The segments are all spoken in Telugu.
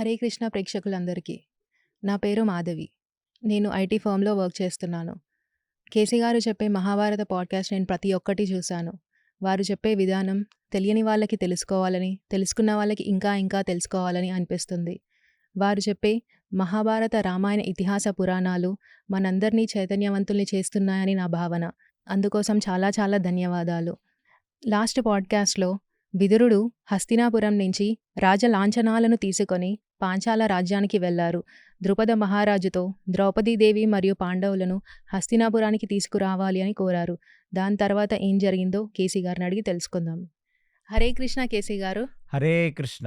హరే కృష్ణ ప్రేక్షకులందరికీ. నా పేరు మాధవి. నేను ఐటీ ఫర్మ్‌లో వర్క్ చేస్తున్నాను. కేసీ గారు చెప్పే మహాభారత పాడ్‌కాస్ట్ నేను ప్రతి ఒక్కటి చూశాను. వారు చెప్పే విధానం తెలియని వాళ్ళకి తెలుసుకోవాలని, తెలుసుకున్న వాళ్ళకి ఇంకా ఇంకా తెలుసుకోవాలని అనిపిస్తుంది. వారు చెప్పే మహాభారత, రామాయణ ఇతిహాస పురాణాలు మనందరినీ చైతన్యవంతుల్ని చేస్తున్నాయని నా భావన. అందుకోసం చాలా చాలా ధన్యవాదాలు. లాస్ట్ పాడ్‌కాస్ట్‌లో విదురుడు హస్తినాపురం నుంచి రాజలాంఛనాలను తీసుకొని పాంచాల రాజ్యానికి వెళ్లారు. ద్రుపద మహారాజుతో ద్రౌపదీదేవి మరియు పాండవులను హస్తినాపురానికి తీసుకురావాలి అని కోరారు. దాని తర్వాత ఏం జరిగిందో కేసీ గారిని అడిగి తెలుసుకుందాం. హరే కృష్ణ కేసీ గారు. హరే కృష్ణ.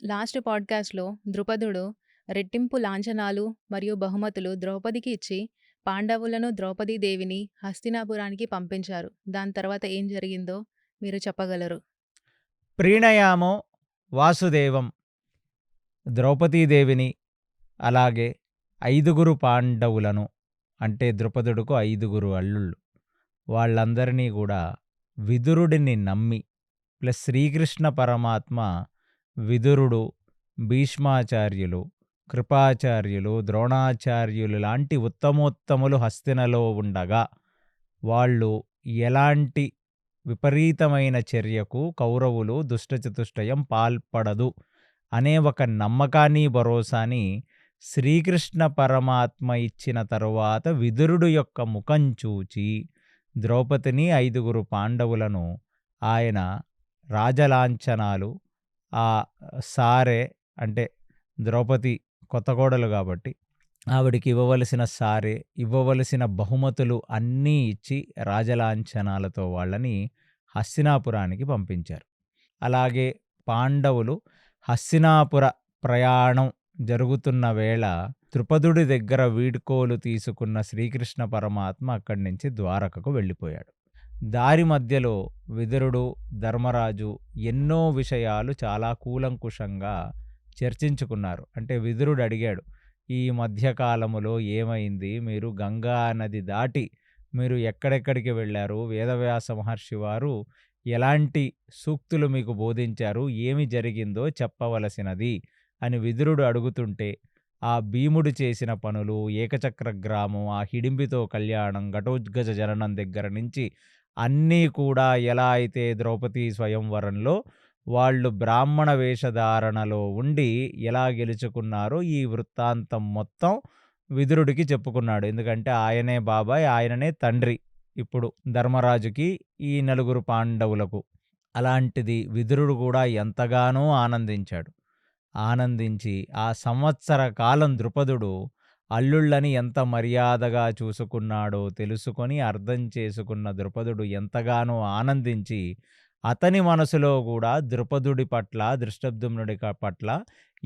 లాస్ట్ పాడ్కాస్ట్లో ద్రుపదుడు రెట్టింపు లాంఛనాలు మరియు బహుమతులు ద్రౌపదికి ఇచ్చి పాండవులను ద్రౌపదీదేవిని హస్తినాపురానికి పంపించారు. దాని తర్వాత ఏం జరిగిందో మీరు చెప్పగలరు. ప్రీణయామో వాసుదేవం, ద్రౌపదీదేవిని, అలాగే 5 పాండవులను, అంటే ద్రుపదుడుకు 5 అల్లుళ్ళు, వాళ్ళందరినీ కూడా విదురుడిని నమ్మి ప్లస్ శ్రీకృష్ణ పరమాత్మ విదురుడు, భీష్మాచార్యులు, కృపాచార్యులు, ద్రోణాచార్యులు లాంటి ఉత్తమోత్తములు హస్తినలో ఉండగా వాళ్ళు ఎలాంటి విపరీతమైన చర్యకు కౌరవులు దుష్టచతుష్టయం పాల్పడదు అనే ఒక నమ్మకాన్ని, భరోసాని శ్రీకృష్ణ పరమాత్మ ఇచ్చిన తరువాత విదురుడు యొక్క ముఖం చూచి ద్రౌపదిని 5 పాండవులను ఆయన రాజలాంఛనాలు, ఆ సారే అంటే ద్రౌపది కొత్త కోడలు కాబట్టి ఆవిడికి ఇవ్వవలసిన సారే, ఇవ్వవలసిన బహుమతులు అన్నీ ఇచ్చి రాజలాంఛనాలతో వాళ్ళని హస్తినాపురానికి పంపించారు. అలాగే పాండవులు హస్తినాపుర ప్రయాణం జరుగుతున్న వేళ ద్రుపదుడి దగ్గర వీడ్కోలు తీసుకున్న శ్రీకృష్ణ పరమాత్మ అక్కడి నుంచి ద్వారకకు వెళ్ళిపోయాడు. దారి మధ్యలో విదురుడు, ధర్మరాజు ఎన్నో విషయాలు చాలా కూలంకుషంగా చర్చించుకున్నారు. అంటే విదురుడు అడిగాడు, ఈ మధ్యకాలములో ఏమైంది, మీరు గంగా నది దాటి మీరు ఎక్కడెక్కడికి వెళ్ళారు, వేదవ్యాస మహర్షి వారు ఎలాంటి సూక్తులు మీకు బోధించారు, ఏమి జరిగిందో చెప్పవలసినది అని విదురుడు అడుగుతుంటే ఆ భీముడు చేసిన పనులు, ఏకచక్రగ్రామం, ఆ హిడింబితో కళ్యాణం, ఘటోత్కచ జననం దగ్గర నుంచి అన్నీ కూడా ఎలా అయితే ద్రౌపదీ స్వయంవరంలో వాళ్ళు బ్రాహ్మణ వేషధారణలో ఉండి ఎలా గెలుచుకున్నారో ఈ వృత్తాంతం మొత్తం విదురుడికి చెప్పుకున్నాడు. ఎందుకంటే ఆయనే బాబాయ్, ఆయననే తండ్రి ఇప్పుడు ధర్మరాజుకి, ఈ 4 పాండవులకు. అలాంటిది విదురుడు కూడా ఎంతగానో ఆనందించాడు. ఆనందించి ఆ సంవత్సర కాలం ద్రుపదుడు అల్లుళ్ళని ఎంత మర్యాదగా చూసుకున్నాడో తెలుసుకొని అర్థం చేసుకున్న ద్రుపదుడు ఎంతగానో ఆనందించి అతని మనసులో కూడా ద్రుపదుడి పట్ల, దృష్టద్యుమ్నుడి పట్ల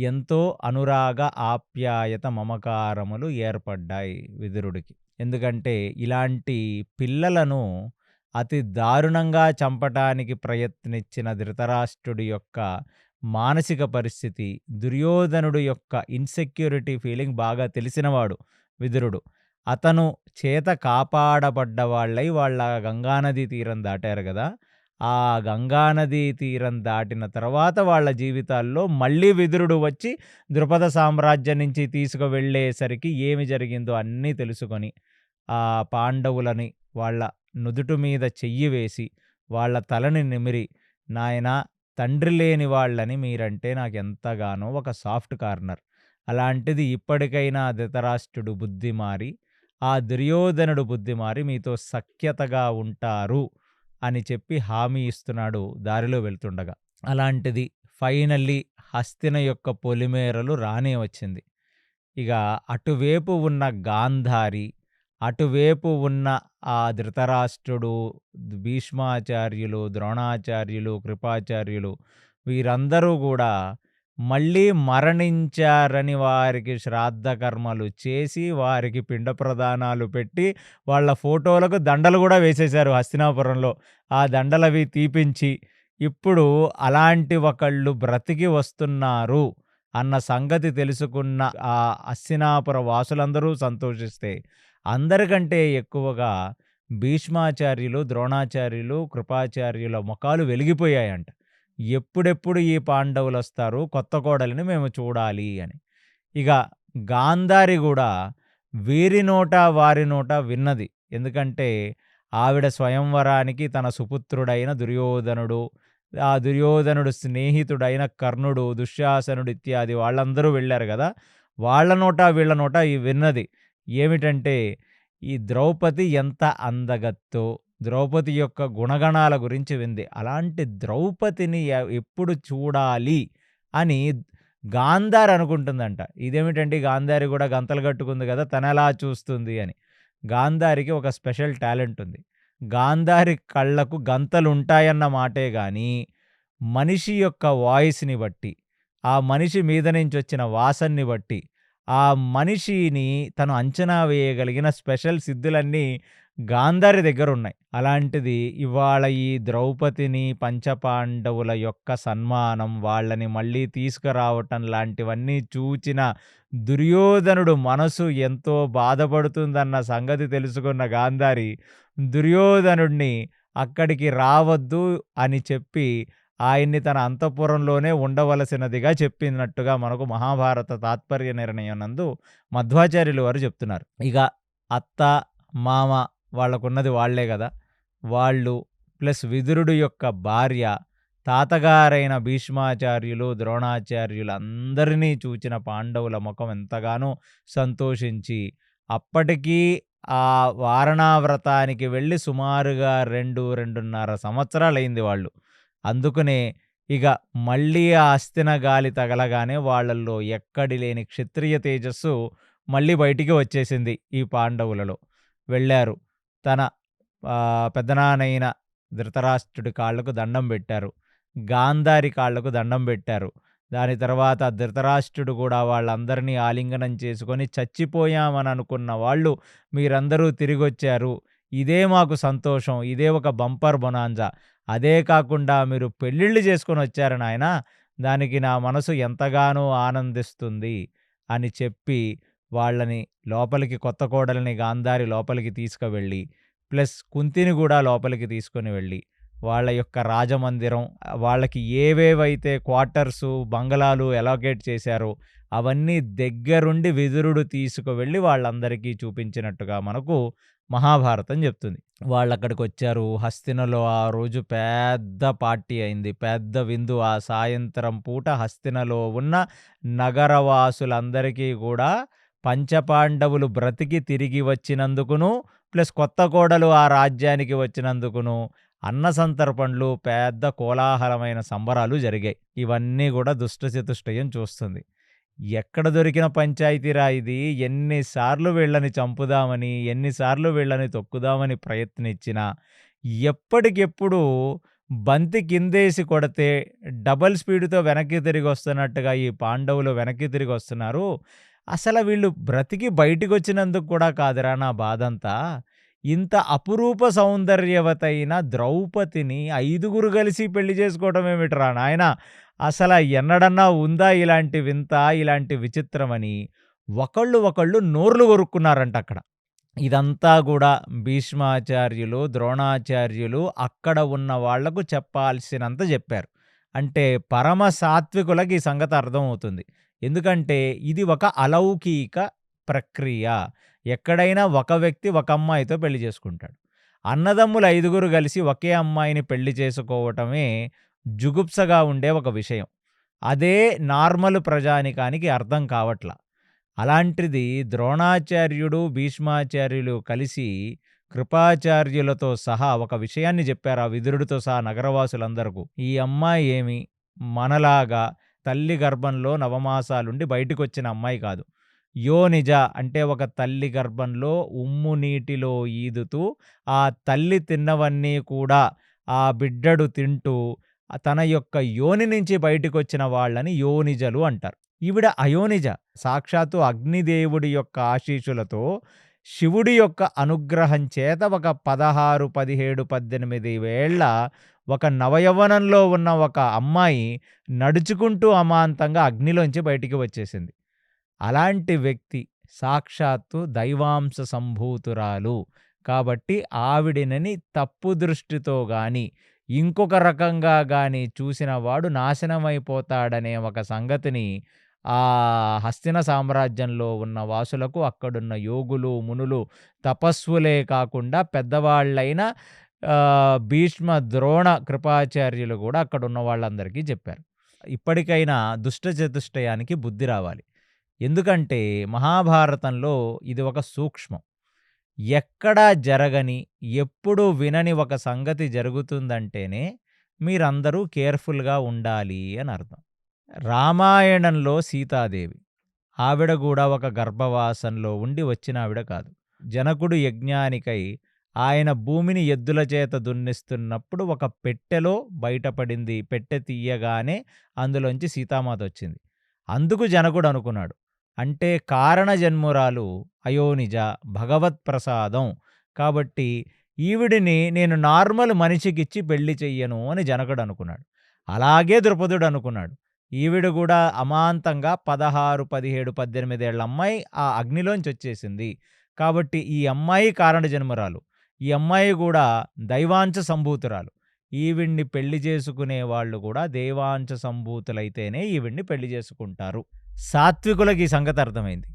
ఎంతో అనురాగ, ఆప్యాయత, మమకారములు ఏర్పడ్డాయి విదురుడికి. ఎందుకంటే ఇలాంటి పిల్లలను అతి దారుణంగా చంపటానికి ప్రయత్నించిన ధృతరాష్ట్రుడి యొక్క మానసిక పరిస్థితి, దుర్యోధనుడు యొక్క ఇన్సెక్యూరిటీ ఫీలింగ్ బాగా తెలిసినవాడు విదురుడు. అతను చేత కాపాడబడ్డ వాళ్ళై వాళ్ళ గంగానదీ తీరం దాటారు కదా, ఆ గంగానదీ తీరం దాటిన తర్వాత వాళ్ళ జీవితాల్లో మళ్ళీ విదురుడు వచ్చి ద్రుపద సామ్రాజ్యం నుంచి తీసుకువెళ్ళేసరికి ఏమి జరిగిందో అన్నీ తెలుసుకొని ఆ పాండవులని వాళ్ళ నుదుటి మీద చెయ్యి వేసి వాళ్ళ తలని నిమిరి, నాయనా తండ్రి లేని వాళ్ళని మీరంటే నాకు ఎంతగానో ఒక సాఫ్ట్ కార్నర్, అలాంటిది ఇప్పటికైనా ధృతరాష్ట్రుడు బుద్ధి మారి, ఆ దుర్యోధనుడు బుద్ధి మారి మీతో సఖ్యతగా ఉంటారు అని చెప్పి హామీ ఇస్తున్నాడు దారిలో వెళ్తుండగా. అలాంటిది ఫైనల్లీ హస్తిన యొక్క పొలిమేరలు రానే వచ్చింది. ఇక అటువైపు ఉన్న గాంధారి, అటువైపు ఉన్న ఆ ధృతరాష్ట్రుడు, భీష్మాచార్యులు, ద్రోణాచార్యులు, కృపాచార్యులు వీరందరూ కూడా మళ్ళీ మరణించారని వారికి శ్రాద్ధ కర్మలు చేసి, వారికి పిండ ప్రదానాలు పెట్టి, వాళ్ళ ఫోటోలకు దండలు కూడా వేసేశారు హస్తినాపురంలో. ఆ దండలవి తీపించి ఇప్పుడు అలాంటి ఒకళ్ళు బ్రతికి వస్తున్నారు అన్న సంగతి తెలుసుకున్న ఆ హస్తినాపుర వాసులందరూ సంతోషిస్తే, అందరికంటే ఎక్కువగా భీష్మాచార్యులు, ద్రోణాచార్యులు, కృపాచార్యుల ముఖాలు వెలిగిపోయాయంట. ఎప్పుడెప్పుడు ఈ పాండవులొస్తారు, కొత్త కోడలిని మేము చూడాలి అని. ఇక గాంధారి గూడా వీరి నోట, వారి నోట విన్నది. ఎందుకంటే ఆవిడ స్వయంవరానికి తన సుపుత్రుడైన దుర్యోధనుడు, ఆ దుర్యోధనుడు స్నేహితుడైన కర్ణుడు, దుశ్శాసనుడు ఇత్యాది వాళ్ళందరూ వెళ్లారు గదా! వాళ్ళ నోట, వీళ్ళ నోట విన్నది. ఏమిటంటే ఈ ద్రౌపది ఎంత అందగత్తో, ద్రౌపది యొక్క గుణగణాల గురించి వింది. అలాంటి ద్రౌపదిని ఎప్పుడు చూడాలి అని గాంధారి అనుకుంటుందంట. ఇదేమిటండి గాంధారి గూడా గంతలు కట్టుకుంది గదా! తనెలా చూస్తుంది అని. గాంధారికి ఒక స్పెషల్ టాలెంట్ ఉంది. గాంధారి కళ్ళకు గంతలుంటాయన్న మాటే గానీ, మనిషి యొక్క వాయిస్‌ని బట్టి, ఆ మనిషి మీద నుంచొచ్చిన వాసనని బట్టి, ఆ మనిషిని తను అంచనా వేయగలిగిన స్పెషల్ సిద్ధులన్నీ గాంధారి దగ్గరున్నాయి. అలాంటిది ఇవాళ ఈ ద్రౌపదిని, పంచపాండవుల యొక్క సన్మానం, వాళ్ళని మళ్ళీ తీసుకురావటం లాంటివన్నీ చూచిన దుర్యోధనుడు మనసు ఎంతో బాధపడుతుందన్న సంగతి తెలుసుకున్న గాంధారి, దుర్యోధనుడిని అక్కడికి రావద్దు అని చెప్పి, ఆయన్ని తన అంతఃపురంలోనే ఉండవలసినదిగా చెప్పినట్టుగా మనకు మహాభారత తాత్పర్య నిర్ణయం నందు మధ్వాచార్యులు వారు చెప్తున్నారు. ఇక అత్త, మామ వాళ్ళకున్నది వాళ్ళే గదా! వాళ్ళు ప్లస్ విదురుడు యొక్క భార్య, తాతగారైన భీష్మాచార్యులు, ద్రోణాచార్యులు అందరినీ చూచిన పాండవుల ముఖం ఎంతగానో సంతోషించి, అప్పటికీ ఆ వారణావ్రతానికి వెళ్ళి సుమారుగా 2, 2.5 సంవత్సరాలయింది వాళ్ళు. అందుకనే ఇగ మళ్ళీ ఆ అస్థిన గాలి తగలగానే వాళ్ళల్లో ఎక్కడి లేని క్షత్రియ తేజస్సు మళ్ళీ బయటికి వచ్చేసింది ఈ పాండవులలో. వెళ్ళారు. తన పెదనాన్నయిన ధృతరాష్ట్రుడి కాళ్ళకు దండం పెట్టారు. గాంధారి కాళ్ళకు దండం పెట్టారు. దాని తర్వాత ధృతరాష్ట్రుడు గూడా వాళ్ళందరినీ ఆలింగనం చేసుకొని, చచ్చిపోయామని అనుకున్న వాళ్ళు మీరందరూ తిరిగొచ్చారు. ఇదే మాకు సంతోషం. ఇదే ఒక బంపర్ బొనాంజా. అదే కాకుండా మీరు పెళ్ళిళ్ళు చేసుకొనొచ్చారు నాయనా! దానికి నా మనసు ఎంతగానో ఆనందిస్తుంది అని చెప్పి, వాళ్ళని లోపలికి కొత్త కోడలిని గాంధారి లోపలికి తీసుకువెళ్ళి, ప్లస్ కుంతిని గూడా లోపలికి తీసుకొని వెళ్ళి, వాళ్ళ యొక్క రాజమందిరం, వాళ్ళకి ఏవేవైతే క్వార్టర్సు, బంగళాలు అలొకేట్ చేశారో అవన్నీ దగ్గరుండి విదురుడు తీసుకువెళ్ళి వాళ్ళందరికీ చూపించినట్టుగా మనకు మహాభారతం చెప్తుంది. వాళ్ళక్కడికొచ్చారు. హస్తినలో ఆ రోజు పెద్ద పార్టీ అయింది. పెద్ద విందు. ఆ సాయంత్రం పూట హస్తినలో ఉన్న నగరవాసులందరికీ గూడా పంచపాండవులు బ్రతికి తిరిగి వచ్చినందుకును, ప్లస్ కొత్త కోడలు ఆ రాజ్యానికి వచ్చినందుకును అన్న సంతర్పణలు, పెద్ద కోలాహలమైన సంబరాలు జరిగాయి. ఇవన్నీ గూడా దుష్టచతుష్టయం చూస్తుంది. ఎక్కడ దొరికిన పంచాయతీరా ఇది? ఎన్ని సార్లు వీళ్ళని చంపుదామని, ఎన్నిసార్లు వీళ్ళని తొక్కుదామని ప్రయత్నించినా, ఎప్పటికెప్పుడు బంతి కిందేసి కొడితే డబుల్ స్పీడ్‌తో వెనక్కి తిరిగొస్తున్నట్టుగా ఈ పాండవులు వెనక్కి తిరిగొస్తున్నారు. అసల వీళ్ళు బ్రతికి బయటికొచ్చినందుకు కూడా కాదురా నా బాధంతా. ఇంత అపురూప సౌందర్యవతైన ద్రౌపదిని 5గురు కలిసి పెళ్లి చేసుకోవటం ఏమిట్రా నాయనా! అసల ఎన్నడన్నా ఉందా ఇలాంటి వింత, ఇలాంటి విచిత్రమని ఒకళ్ళు నోర్లు కొరుక్కున్నారంట అక్కడ. ఇదంతా గూడా భీష్మాచార్యులు, ద్రోణాచార్యులు అక్కడ ఉన్న వాళ్లకు చెప్పాల్సినంత జెప్పారు. అంటే పరమ సాత్వికులకి ఈ సంగతి అర్థమవుతుంది. ఎందుకంటే ఇది ఒక అలౌకిక ప్రక్రియ. ఎక్కడైనా ఒక వ్యక్తి ఒక అమ్మాయితో పెళ్లి చేసుకుంటాడు. అన్నదమ్ములు 5గురు కలిసి ఒకే అమ్మాయిని పెళ్లి చేసుకోవటమే జుగుప్సగా ఉండే ఒక విషయం. అదే నార్మల్ ప్రజానికానికి అర్థం కావట్ల. అలాంటిది ద్రోణాచార్యుడు, భీష్మాచార్యులు కలిసి కృపాచార్యులతో సహా ఒక విషయాన్ని చెప్పారు ఆ విదురుడితో సహా నగరవాసులందరకు. ఈ అమ్మాయి ఏమి మనలాగా తల్లి గర్భంలో నవమాసాలుండి బయటికొచ్చిన అమ్మాయి కాదు. యోనిజ అంటే ఒక తల్లి గర్భంలో ఉమ్ము నీటిలో ఈదుతూ ఆ తల్లి తిన్నవన్నీ కూడా ఆ బిడ్డడు తింటూ తన యొక్క యోని నుంచి బయటికొచ్చిన వాళ్ళని యోనిజలు అంటారు. ఈవిడ అయోనిజ. సాక్షాత్తు అగ్నిదేవుడి యొక్క ఆశీస్సులతో శివుడి యొక్క అనుగ్రహం చేత ఒక 16, 17, 18 ఏళ్ల ఒక నవయవ్వనంలో ఉన్న ఒక అమ్మాయి నడుచుకుంటూ అమాంతంగా అగ్నిలోంచి బయటికి వచ్చేసింది. అలాంటి వ్యక్తి సాక్షాత్తు దైవాంశ సంభూతురాలు. కాబట్టి ఆవిడనని తప్పు దృష్టితో గాని, ఇంకొక రకంగా గాని చూసిన వాడు నాశనమైపోతాడనే ఒక సంగతిని ఆ హస్తిన సామ్రాజ్యంలో ఉన్న వాసులకు, అక్కడున్న యోగులు, మునులు, తపస్సులే కాకుండా పెద్దవాళ్ళైన భీష్మ, ద్రోణ, కృపాచార్యులు గూడా అక్కడున్న వాళ్ళందరికీ చెప్పారు. ఇప్పటికైనా దుష్ట చతుష్టయానికి బుద్ధి రావాలి. ఎందుకంటే మహాభారతంలో ఇది ఒక సూక్ష్మం. ఎక్కడా జరగని, ఎప్పుడూ వినని ఒక సంగతి జరుగుతుందంటేనే మీరందరూ కేర్‌ఫుల్‌గా ఉండాలి అని అర్థం. రామాయణంలో సీతాదేవి. ఆవిడ గూడా ఒక గర్భవాసంలో ఉండి వచ్చినావిడ కాదు. జనకుడు యజ్ఞానికై ఆయన భూమిని ఎద్దుల చేత దున్నిస్తున్నప్పుడు ఒక పెట్టెలో బయటపడింది. పెట్టె తీయగానే అందులోంచి సీతామాతొచ్చింది. అందుకు జనకుడు అనుకున్నాడు. అంటే కారణ జన్మురాలు అయోనిజ భగవత్ప్రసాదం. కాబట్టి ఈవిడిని నేను నార్మల్ మనిషికిచ్చి పెళ్లి చెయ్యను అని జనకుడు అనుకున్నాడు. అలాగే ద్రుపదుడు అనుకున్నాడు. ఈవిడ గూడా అమాంతంగా 16, 17, 18 ఏళ్ల అమ్మాయి ఆ అగ్నిలోంచొచ్చేసింది. కాబట్టి ఈ అమ్మాయి కారణ జన్మురాలు. ఈ అమ్మాయి గూడా దైవాంశ సంభూతురాలు. ఈవిడ్ని పెళ్లి చేసుకునే వాళ్ళు గూడా దేవాంశ సంభూతులైతేనే ఈవిడ్ని పెళ్లి చేసుకుంటారు. సాత్వికులకి ఈ సంగతి అర్థమైంది.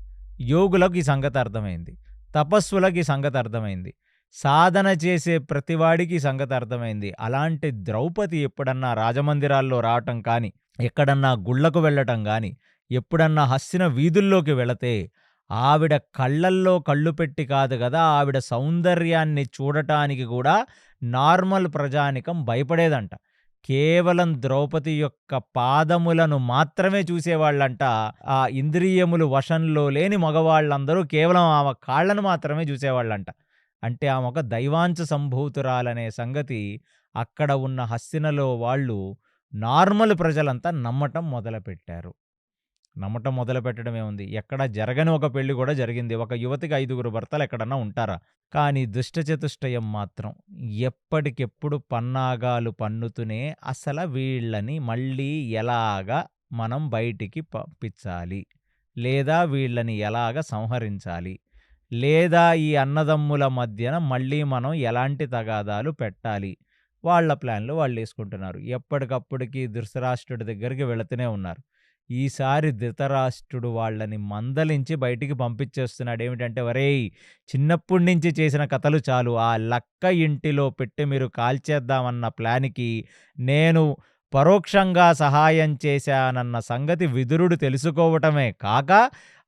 యోగులకు ఈ సంగతి అర్థమైంది. తపస్సులకి ఈ సంగతి అర్థమైంది. సాధన చేసే ప్రతివాడికి ఈ సంగతి అర్థమైంది. అలాంటి ద్రౌపది ఎప్పుడన్నా రాజమందిరాల్లో రావటం కానీ, ఎక్కడన్నా గుళ్ళకు వెళ్ళటం గాని, ఎప్పుడన్నా హస్తిన వీధుల్లోకి వెళితే ఆవిడ కళ్ళల్లో కళ్ళు పెట్టి కాదు గదా! ఆవిడ సౌందర్యాన్ని చూడటానికి గూడా నార్మల్ ప్రజానికం భయపడేదంట. కేవలం ద్రౌపది యొక్క పాదములను మాత్రమే చూసేవాళ్ళంట. ఆ ఇంద్రియములు వశంలో లేని మగవాళ్ళందరూ కేవలం ఆమె కాళ్ళను మాత్రమే చూసేవాళ్ళంట. అంటే ఆమె ఒక దైవాంశ సంభూతురాలనే సంగతి అక్కడ ఉన్న హస్తినలో వాళ్ళు నార్మల్ ప్రజలంతా నమ్మటం మొదలుపెట్టారు. నమ్మటం మొదలుపెట్టడం ఏముంది? ఎక్కడ జరగని ఒక పెళ్లి గూడా జరిగింది. ఒక యువతికి 5గురు భర్తలు ఎక్కడన్నా ఉంటారా? కానీ దుష్ట చతుష్టయం మాత్రం ఎప్పటికెప్పుడు పన్నాగాలు పన్నుతూనే అసల వీళ్ళని మళ్ళీ ఎలాగా మనం బయటికి పంపించాలి? లేదా వీళ్ళని ఎలాగ సంహరించాలి? లేదా ఈ అన్నదమ్ముల మధ్యన మళ్ళీ మనం ఎలాంటి తగాదాలు పెట్టాలి? వాళ్ళ ప్లాన్‌లు వాళ్ళేసుకుంటున్నారు. ఎప్పటికప్పటికి ధృతరాష్ట్రుడి దగ్గరికి వెళుతూనే ఉన్నారు. ఈసారి ధృతరాష్ట్రుడు వాళ్ళని మందలించి బయటికి పంపించేస్తున్నాడు. ఏమిటంటే, "ఒరేయ్! చిన్నప్పటి నుంచి చేసిన కథలు చాలు. ఆ లక్క ఇంటిలో పెట్టి మీరు కాల్చేద్దామన్న ప్లాన్‌కి నేను పరోక్షంగా సహాయం చేశానన్న సంగతి విదురుడు తెలుసుకోవటమే కాక,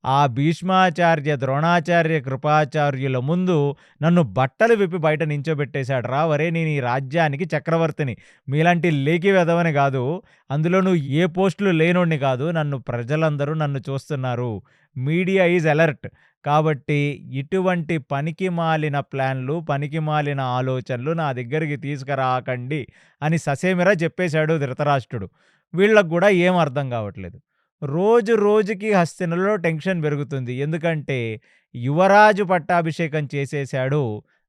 ఆ భీష్మాచార్య, ద్రోణాచార్య, కృపాచార్యుల ముందు నన్ను బట్టలు విప్పి బయట నించోబెట్టేశాడురా! ఒరేయ్! నేను ఈ రాజ్యానికి చక్రవర్తిని. మీలాంటి లేకి వెధవని గాదు. అందులోనూ ఏ పోస్టులు లేనోడిని కాదు. ప్రజలందరూ నన్ను చూస్తున్నారు. Media is alert. కాబట్టి ఇటువంటి పనికిమాలిన ప్లాన్‌లు, పనికిమాలిన ఆలోచనలు నా దగ్గరికి తీసుకురాకండి" అని ససేమిరా చెప్పేశాడు ధృతరాష్ట్రుడు. వీళ్ళకి గూడా ఏం అర్థం కావట్లేదు. రోజు రోజుకి హస్తినలో టెన్షన్ పెరుగుతుంది. ఎందుకంటే యువరాజు పట్టాభిషేకం చేసేశాడు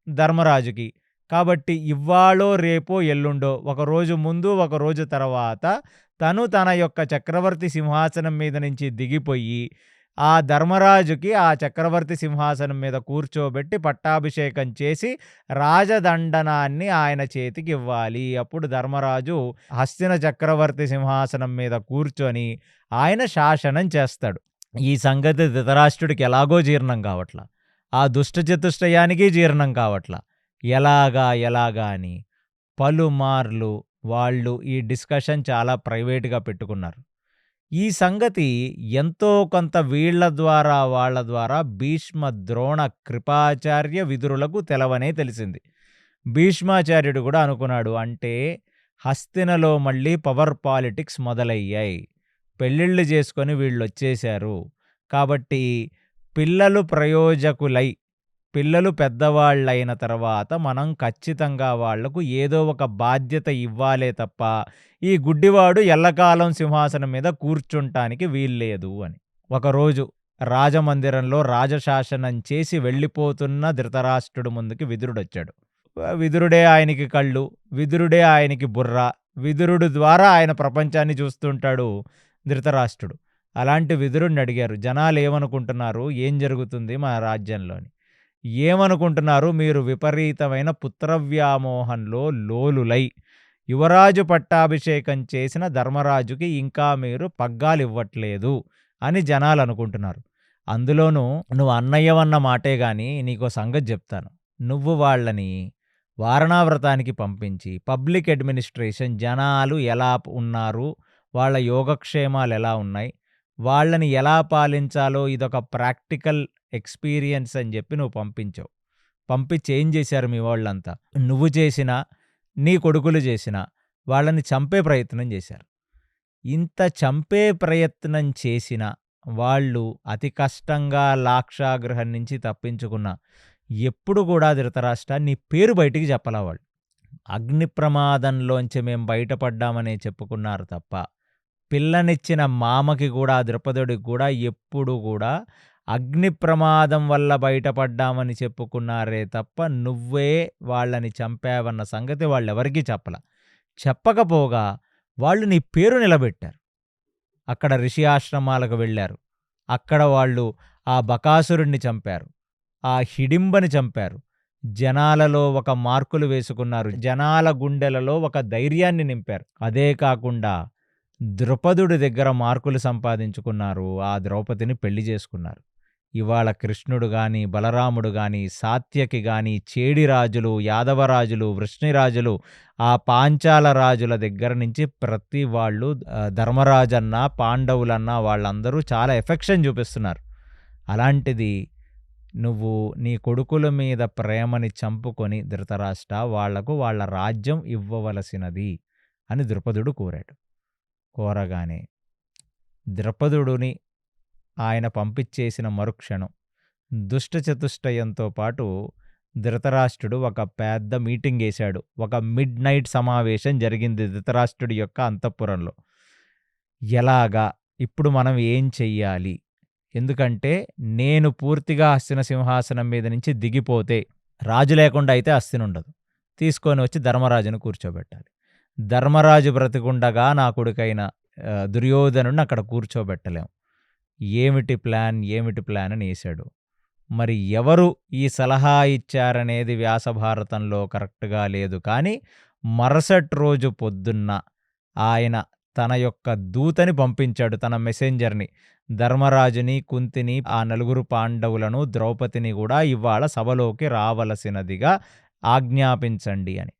ధర్మరాజుకి. కాబట్టి ఇవ్వాళో, రేపో, ఎల్లుండో ఒకరోజు ముందు, ఒకరోజు తర్వాత తను తన యొక్క చక్రవర్తి సింహాసనం మీద నుంచి దిగిపోయి, ఆ ధర్మరాజుకి ఆ చక్రవర్తి సింహాసనం మీద కూర్చోబెట్టి పట్టాభిషేకం చేసి రాజదండనాన్ని ఆయన చేతికివ్వాలి. అప్పుడు ధర్మరాజు హస్తిన చక్రవర్తి సింహాసనం మీద కూర్చొని ఆయన శాసనం చేస్తాడు. ఈ సంగతి ధృతరాష్ట్రుడికి ఎలాగో జీర్ణం కావట్ల. ఆ దుష్ట చతుష్టయానికి జీర్ణం కావట్ల. ఎలాగా అని పలుమార్లు వాళ్ళు ఈ డిస్కషన్ చాలా ప్రైవేట్‌గా పెట్టుకున్నారు. ఈ సంగతి ఎంతో కొంత వాళ్ళ ద్వారా భీష్మ, ద్రోణ, కృపాచార్య, విదురులకు తెలవనే తెలిసింది. భీష్మాచార్యుడు కూడా అనుకున్నాడు. అంటే హస్తినలో మళ్ళీ పవర్ పాలిటిక్స్ మొదలయ్యాయి. పెళ్ళిళ్ళు చేసుకొని వీళ్ళొచ్చేశారు. కాబట్టి పిల్లలు ప్రయోజకులై, పిల్లలు పెద్దవాళ్ళైన తర్వాత మనం ఖచ్చితంగా వాళ్లకు ఏదో ఒక బాధ్యత ఇవ్వాలే తప్ప ఈ గుడ్డివాడు ఎల్లకాలం సింహాసనం మీద కూర్చుంటానికి వీల్లేదు అని. ఒకరోజు రాజమందిరంలో రాజశాసనం చేసి వెళ్ళిపోతున్న ధృతరాష్ట్రుడు ముందుకి విదురుడొచ్చాడు. విదురుడే ఆయనకి కళ్ళు, విదురుడే ఆయనకి బుర్ర, విదురుడు ద్వారా ఆయన ప్రపంచాన్ని చూస్తుంటాడు ధృతరాష్ట్రుడు. అలాంటి విదురుడిని అడిగారు, జనాలు ఏమనుకుంటున్నారు, ఏం జరుగుతుంది మన రాజ్యంలోని? ఏమనుకుంటున్నారు? మీరు విపరీతమైన పుత్రవ్యామోహంలో లోలులై యువరాజు పట్టాభిషేకం చేసిన ధర్మరాజుకి ఇంకా మీరు పగ్గాలివ్వట్లేదు అని జనాలనుకుంటున్నారు. అందులోనూ నువ్వు అన్నయ్యవన్న మాటే గాని నీకో సంగతి జెప్తాను. నువ్వు వాళ్ళని వారణావ్రతానికి పంపించి పబ్లిక్ అడ్మినిస్ట్రేషన్ జనాలు ఎలా ఉన్నారు, వాళ్ళ యోగక్షేమాలెలా ఉన్నాయి, వాళ్ళని ఎలా పాలించాలో ఇదొక ప్రాక్టికల్ ఎక్స్‌పీరియన్స్ అని జెప్పి నువ్వు పంపించావు. పంపించి ఏం జేశారు మీ వాళ్ళంతా? నువ్వు చేసినా, నీ కొడుకులు చేసినా వాళ్ళని చంపే ప్రయత్నం చేశారు. ఇంత చంపే ప్రయత్నం చేసినా వాళ్ళు అతి కష్టంగా లాక్షాగృహం నుంచి తప్పించుకున్నా ఎప్పుడు కూడా ధృతరాష్ట్ర నీ పేరు బయటికి చెప్పలా వాళ్ళు. అగ్ని ప్రమాదంలోంచి మేం బయటపడ్డామనే చెప్పుకున్నారు తప్ప, పిల్లనిచ్చిన మామకి కూడా ద్రుపదుడికి కూడా ఎప్పుడు కూడా అగ్ని ప్రమాదం వల్ల బయటపడ్డామని చెప్పుకున్నారే తప్ప, నువ్వే వాళ్ళని చంపావన్న సంగతి వాళ్ళెవరికీ చెప్పలా. చెప్పకపోగా వాళ్ళు నీ పేరు నిలబెట్టారు. అక్కడ ఋషి ఆశ్రమాలకు వెళ్ళారు. అక్కడ వాళ్ళు ఆ బకాసురుడిని చంపారు. ఆ హిడింబని చంపారు. జనాలలో ఒక మార్కులు వేసుకున్నారు. జనాల గుండెలలో ఒక ధైర్యాన్ని నింపారు. అదే కాకుండా ద్రుపదుడి దగ్గర మార్కులు సంపాదించుకున్నారు. ఆ ద్రౌపదిని పెళ్లి చేసుకున్నారు. ఇవాళ కృష్ణుడు గాని, బలరాముడు గాని, సాత్యకి గాని, చేడి రాజులు, యాదవరాజులు, వృష్ణిరాజులు, ఆ పాంచాల రాజుల దగ్గర నుంచి ప్రతి వాళ్ళు ధర్మరాజన్నా, పాండవులన్నా వాళ్ళందరూ చాలా ఎఫెక్షన్ చూపిస్తున్నారు. అలాంటిది నువ్వు నీ కొడుకుల మీద ప్రేమని చంపుకొని ధృతరాష్ట్ర వాళ్లకు వాళ్ళ రాజ్యం ఇవ్వవలసినది అని ద్రుపదుడు కోరాడు. కోరగానే ద్రుపదుడిని ఆయన పంపించేసిన మరుక్షణం దుష్టచతుష్టయంతో పాటు ధృతరాష్ట్రుడు ఒక పెద్ద మీటింగ్ వేశాడు. ఒక మిడ్ నైట్ సమావేశం జరిగింది ధృతరాష్ట్రుడి యొక్క అంతఃపురంలో. ఎలాగా ఇప్పుడు మనం ఏం చెయ్యాలి? ఎందుకంటే నేను పూర్తిగా హస్తిన సింహాసనం మీద నుంచి దిగిపోతే రాజు లేకుండా అయితే హస్తినుండదు. తీసుకొని వచ్చి ధర్మరాజును కూర్చోబెట్టాలి. ధర్మరాజు బ్రతికుండగా నా కొడుకైన దుర్యోధనుడిని అక్కడ కూర్చోబెట్టలేం. ఏమిటి ప్లాన్ అని వేశాడు. మరి ఎవరు ఈ సలహా ఇచ్చారనేది వ్యాసభారతంలో కరెక్ట్గా లేదు. కానీ మరుసటి రోజు పొద్దున్న ఆయన తన యొక్క దూతని పంపించాడు, తన మెసెంజర్ని. ధర్మరాజుని, కుంతిని, ఆ నలుగురు పాండవులను, ద్రౌపదిని కూడా ఇవాళ సభలోకి రావలసినదిగా ఆజ్ఞాపించండి అని.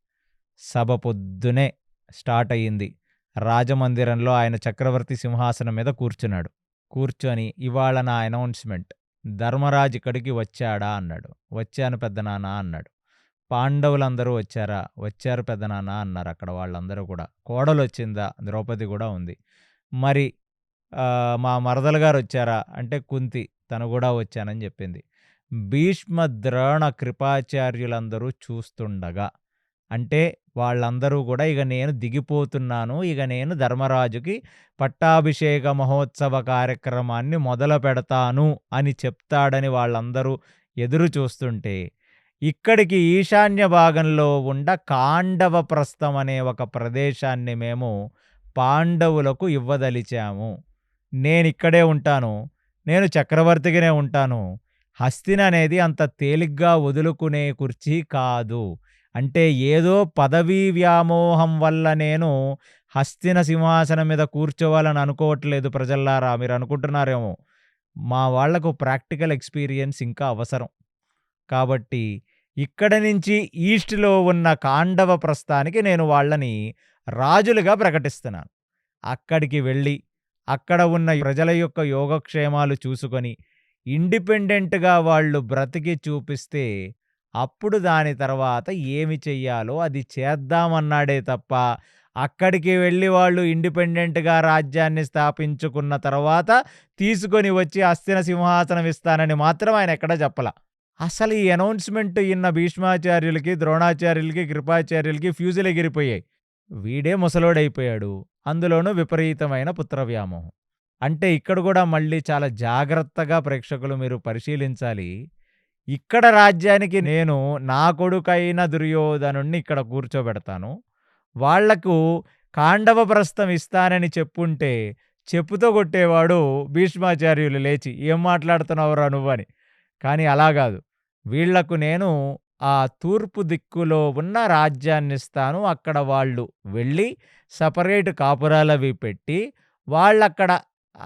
సభ పొద్దునే స్టార్ట్ అయ్యింది. రాజమందిరంలో ఆయన చక్రవర్తి సింహాసనం మీద కూర్చున్నాడు. కూర్చొని ఇవాళ నా అనౌన్స్మెంట్, ధర్మరాజు ఇక్కడికి వచ్చాడా అన్నాడు. వచ్చాను పెద్దనాన్న అన్నాడు. పాండవులందరూ వచ్చారా? వచ్చారు పెద్దనాన్న అన్నారు అక్కడ వాళ్ళందరూ కూడా. కోడలు వచ్చిందా? ద్రౌపది కూడా ఉంది. మరి మా మరదలు గారు వచ్చారా అంటే కుంతి, తను కూడా వచ్చానని చెప్పింది. భీష్మ, ద్రోణ, కృపాచార్యులందరూ చూస్తుండగా, అంటే వాళ్ళందరూ కూడా ఇక నేను దిగిపోతున్నాను, ఇక నేను ధర్మరాజుకి పట్టాభిషేక మహోత్సవ కార్యక్రమాన్ని మొదలు పెడతాను అని చెప్తాడని వాళ్ళందరూ ఎదురు చూస్తుంటే, ఇక్కడికి ఈశాన్య భాగంలో ఉండ కాండవప్రస్థం అనే ఒక ప్రదేశాన్ని మేము పాండవులకు ఇవ్వదలిచాము. నేనిక్కడే ఉంటాను, నేను చక్రవర్తిగానే ఉంటాను. హస్తిన అనేది అంత తేలిగ్గా వదులుకునే కుర్చీ కాదు. అంటే ఏదో పదవీ వ్యామోహం వల్ల నేను హస్తిన సింహాసనం మీద కూర్చోవాలని అనుకోవట్లేదు ప్రజల్లారా, మీరు అనుకుంటున్నారేమో. మా వాళ్లకు ప్రాక్టికల్ ఎక్స్పీరియన్స్ ఇంకా అవసరం. కాబట్టి ఇక్కడ నుంచి ఈస్ట్లో ఉన్న కాండవ ప్రస్థానికి నేను వాళ్ళని రాజులుగా ప్రకటిస్తున్నాను. అక్కడికి వెళ్ళి అక్కడ ఉన్న ప్రజల యొక్క యోగక్షేమాలు చూసుకొని ఇండిపెండెంట్గా వాళ్ళు బ్రతికి చూపిస్తే అప్పుడు దాని తర్వాత ఏమి చెయ్యాలో అది చేద్దామన్నాడే తప్ప, అక్కడికి వెళ్ళి వాళ్ళు ఇండిపెండెంట్గా రాజ్యాన్ని స్థాపించుకున్న తర్వాత తీసుకొని వచ్చి హస్తిన సింహాసనం ఇస్తానని మాత్రం ఆయన ఎక్కడా చెప్పలా. అసలు ఈ అనౌన్స్మెంట్ ఇన్న భీష్మాచార్యులకి, ద్రోణాచార్యులకి, కృపాచార్యులకి ఫ్యూజులు ఎగిరిపోయాయి. వీడే ముసలోడైపోయాడు, అందులోనూ విపరీతమైన పుత్రవ్యామోహం. అంటే ఇక్కడ కూడా మళ్ళీ చాలా జాగ్రత్తగా ప్రేక్షకులు మీరు పరిశీలించాలి. ఇక్కడ రాజ్యానికి నేను నా కొడుకైన దుర్యోధనుణ్ణి ఇక్కడ కూర్చోబెడతాను, వాళ్లకు కాండవప్రస్థం ఇస్తానని చెప్పుంటే చెప్పుతో కొట్టేవాడు భీష్మాచార్యులు లేచి, ఏం మాట్లాడుతున్నావురా నువ్వని. కానీ అలా కాదు, వీళ్లకు నేను ఆ తూర్పు దిక్కులో ఉన్న రాజ్యాన్నిస్తాను. అక్కడ వాళ్ళు వెళ్ళి సెపరేట్ కాపురాలవి పెట్టి, వాళ్ళక్కడ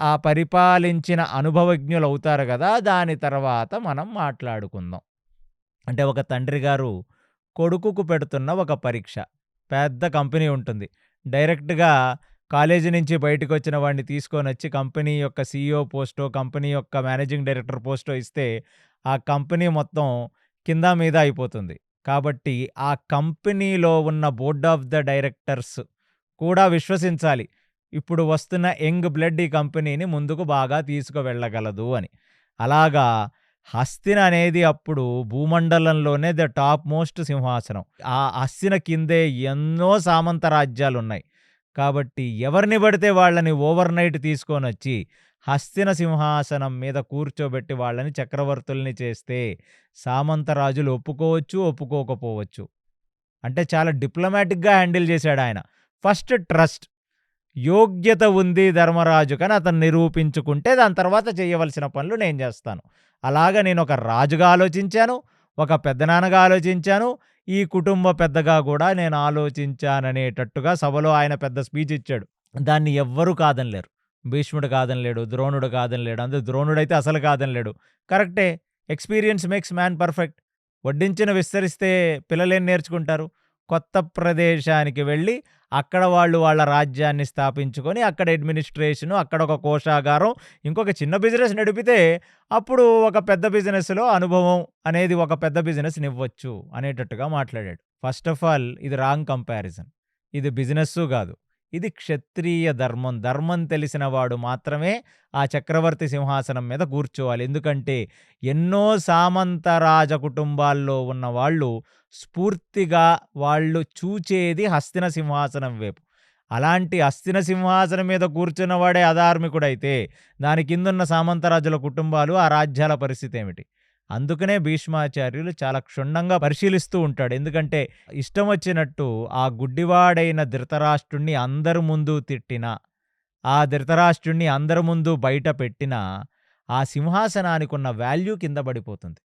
ఆ పరిపాలించిన అనుభవజ్ఞులవుతారు గదా! దాని తర్వాత మనం మాట్లాడుకుందాం. అంటే ఒక తండ్రి గారు కొడుకుకు పెడుతున్న ఒక పరీక్ష. పెద్ద కంపెనీ ఉంటుంది. డైరెక్ట్‌గా కాలేజీ నుంచి బయటికొచ్చిన వాడిని తీసుకొనొచ్చి కంపెనీ యొక్క సీఈఓ పోస్టో, కంపెనీ యొక్క మేనేజింగ్ డైరెక్టర్ పోస్టో ఇస్తే, ఆ కంపెనీ మొత్తం కింద మీద అయిపోతుంది. కాబట్టి ఆ కంపెనీలో ఉన్న బోర్డ్ ఆఫ్ ద డైరెక్టర్స్ కూడా విశ్వసించాలి. ఇప్పుడు వస్తున్న యంగ్ బ్లడ్ ఈ కంపెనీని ముందుకు బాగా తీసుకువెళ్ళగలదు అని. అలాగా హస్తిన అనేది అప్పుడు భూమండలంలోనే ద టాప్ మోస్ట్ సింహాసనం. ఆ హస్తిన కిందే ఎన్నో సామంత రాజ్యాలున్నాయి. కాబట్టి ఎవరిని పడితే వాళ్ళని ఓవర్‌నైట్ తీసుకొనొచ్చి హస్తిన సింహాసనం మీద కూర్చోబెట్టి వాళ్ళని చక్రవర్తుల్ని చేస్తే సామంత రాజులు ఒప్పుకోవచ్చు, ఒప్పుకోకపోవచ్చు. అంటే చాలా డిప్లొమాటిక్‌గా హ్యాండిల్ చేశాడాయన. First trust. యోగ్యత ఉంది ధర్మరాజుకని అతను నిరూపించుకుంటే దాని తర్వాత చేయవలసిన పనులు నేను జేస్తాను. అలాగ నేనొక రాజుగా ఆలోచించాను. ఒక పెద్దనాన్నగా ఆలోచించాను. ఈ కుటుంబ పెద్దగా గూడా నేను ఆలోచించాననేటట్టుగా సభలో ఆయన పెద్ద స్పీచ్ ఇచ్చాడు. దాన్ని ఎవ్వరు కాదనలేరు. భీష్ముడు కాదనలేడు. ద్రోణుడు కాదనలేడు. అందులో ద్రోణుడైతే అసలు కాదనలేడు. కరెక్టే. Experience makes man perfect. వడ్డించిన విస్తరిస్తే పిల్లలేం నేర్చుకుంటారు? కొత్త ప్రదేశానికి వెళ్ళి అక్కడ వాళ్ళు వాళ్ళ రాజ్యాన్ని స్థాపించుకొని అక్కడ అడ్మినిస్ట్రేషను, అక్కడ ఒక కోశాగారం, ఇంకొక చిన్న బిజినెస్ నడిపితే అప్పుడు ఒక పెద్ద బిజినెస్‌లో అనుభవం అనేది ఒక పెద్ద బిజినెస్‌నివ్వచ్చు అనేటట్టుగా మాట్లాడాడు. ఫస్ట్ ఆఫ్ ఆల్ ఇది రాంగ్ కంపారిజన్. ఇది బిజినెస్సు గాదు. ఇది క్షత్రియ ధర్మం. ధర్మం తెలిసిన వాడు మాత్రమే ఆ చక్రవర్తి సింహాసనం మీద కూర్చోవాలి. ఎందుకంటే ఎన్నో సామంత రాజ కుటుంబాల్లో ఉన్నవాళ్ళు స్ఫూర్తిగా వాళ్ళు చూచేది హస్తిన సింహాసనం వైపు. అలాంటి హస్తిన సింహాసనం మీద కూర్చున్నవాడే అధార్మికుడైతే, దాని కిందున్న సామంతరాజుల కుటుంబాలు, ఆ రాజ్యాల పరిస్థితేమిటి? అందుకనే భీష్మాచార్యులు చాలా క్షుణ్ణంగా పరిశీలిస్తూ ఉంటాడు. ఎందుకంటే ఇష్టం వచ్చినట్టు ఆ గుడ్డివాడైన ధృతరాష్ట్రుడిని అందరి ముందు తిట్టినా, ఆ ధృతరాష్ట్రుడిని అందరి ముందు బయట పెట్టినా, ఆ సింహాసనానికున్న వాల్యూ కింద పడిపోతుంది.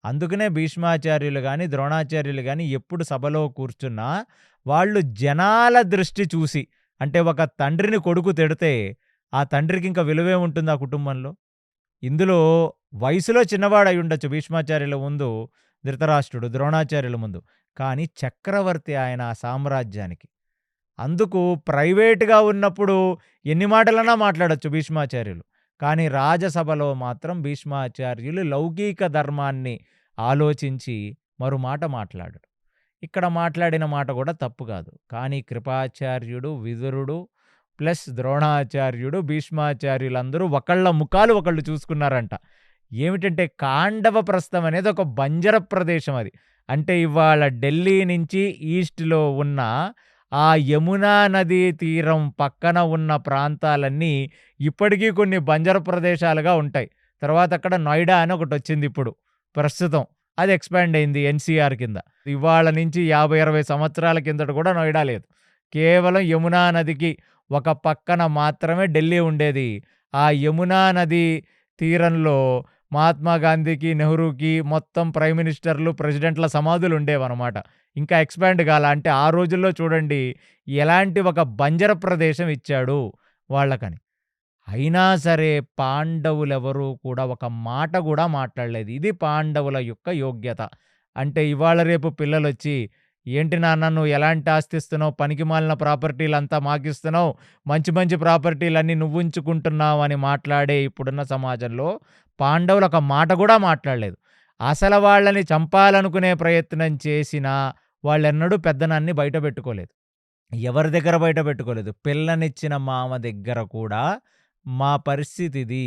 అందుకనే భీష్మాచార్యులు గాని, ద్రోణాచార్యులు గాని ఎప్పుడు సభలో కూర్చున్నా, వాళ్ళు జనాల దృష్టి చూసి అంటే ఒక తండ్రిని కొడుకు తిడితే, ఆ తండ్రికింక విలువేముంటుంది ఆ కుటుంబంలో? ఇందులో వయసులో చిన్నవాడయ్యుండొచ్చు భీష్మాచార్యుల ముందు ధృతరాష్ట్రుడు, ద్రోణాచార్యుల ముందు. కానీ చక్రవర్తి ఆయన ఆ సామ్రాజ్యానికి. అందుకు ప్రైవేట్‌గా ఉన్నప్పుడు ఎన్ని మాటలన్నా మాట్లాడొచ్చు భీష్మాచార్యులు. కానీ రాజసభలో మాత్రం భీష్మాచార్యులు లౌకిక ధర్మాన్ని ఆలోచించి మరో మాట మాట్లాడడు. ఇక్కడ మాట్లాడిన మాట కూడా తప్పు కాదు. కానీ కృపాచార్యుడు, విదురుడు ప్లస్ ద్రోణాచార్యుడు, భీష్మాచార్యులందరూ ఒకళ్ళ ముఖాలు ఒకళ్ళు చూసుకున్నారంట. ఏమిటంటే కాండవ ప్రస్థం అనేది ఒక బంజర ప్రదేశం అది. అంటే ఇవాళ ఢిల్లీ నుంచి ఈస్ట్‌లో ఉన్న ఆ యమునా నదీ తీరం పక్కన ఉన్న ప్రాంతాలన్నీ ఇప్పటికీ కొన్ని బంజరు ప్రదేశాలుగా ఉంటాయి. తర్వాత అక్కడ నోయిడా అని ఒకటొచ్చిందిప్పుడు ప్రస్తుతం. అది ఎక్స్‌పాండ్ అయింది ఎన్‌సీఆర్ కింద. ఇవాళ నుంచి 50, 60 సంవత్సరాల కిందట కూడా నోయిడా లేదు. కేవలం యమునా నదికి ఒక పక్కన మాత్రమే ఢిల్లీ ఉండేది. ఆ యమునా నది తీరంలో మహాత్మా గాంధీకి, నెహ్రూకి మొత్తం ప్రైమ్ మినిస్టర్‌లు, ప్రెసిడెంట్‌ల సమాధులుండేవనమాట. ఇంకా ఎక్స్‌పాండ్ గాల. అంటే ఆ రోజుల్లో చూడండి ఎలాంటి ఒక బంజర ప్రదేశం ఇచ్చాడు వాళ్ళకని. అయినా సరే పాండవులెవరూ కూడా ఒక మాట గూడా మాట్లాడలేదు. ఇది పాండవుల యొక్క యోగ్యత. అంటే ఇవాళ రేపు పిల్లలొచ్చి, "ఏంటి నాన్న నువ్వు ఎలాంటి ఆస్తిస్తున్నావు? పనికిమాలిన ప్రాపర్టీలంతా మాకిస్తున్నావు. మంచి మంచి ప్రాపర్టీలన్నీ నువ్వుంచుకుంటున్నావు" అని మాట్లాడే ఇప్పుడున్న సమాజంలో పాండవులు ఒక మాట గూడా మాట్లాడలేదు. అసలు వాళ్ళని చంపాలనుకునే ప్రయత్నం చేసినా వాళ్ళెన్నడూ పెద్దనాన్ని బయట బెట్టుకోలేదు. ఎవరి దగ్గర బయట పెట్టుకోలేదు. పిల్లనిచ్చిన మామ దగ్గర కూడా మా పరిస్థితిది.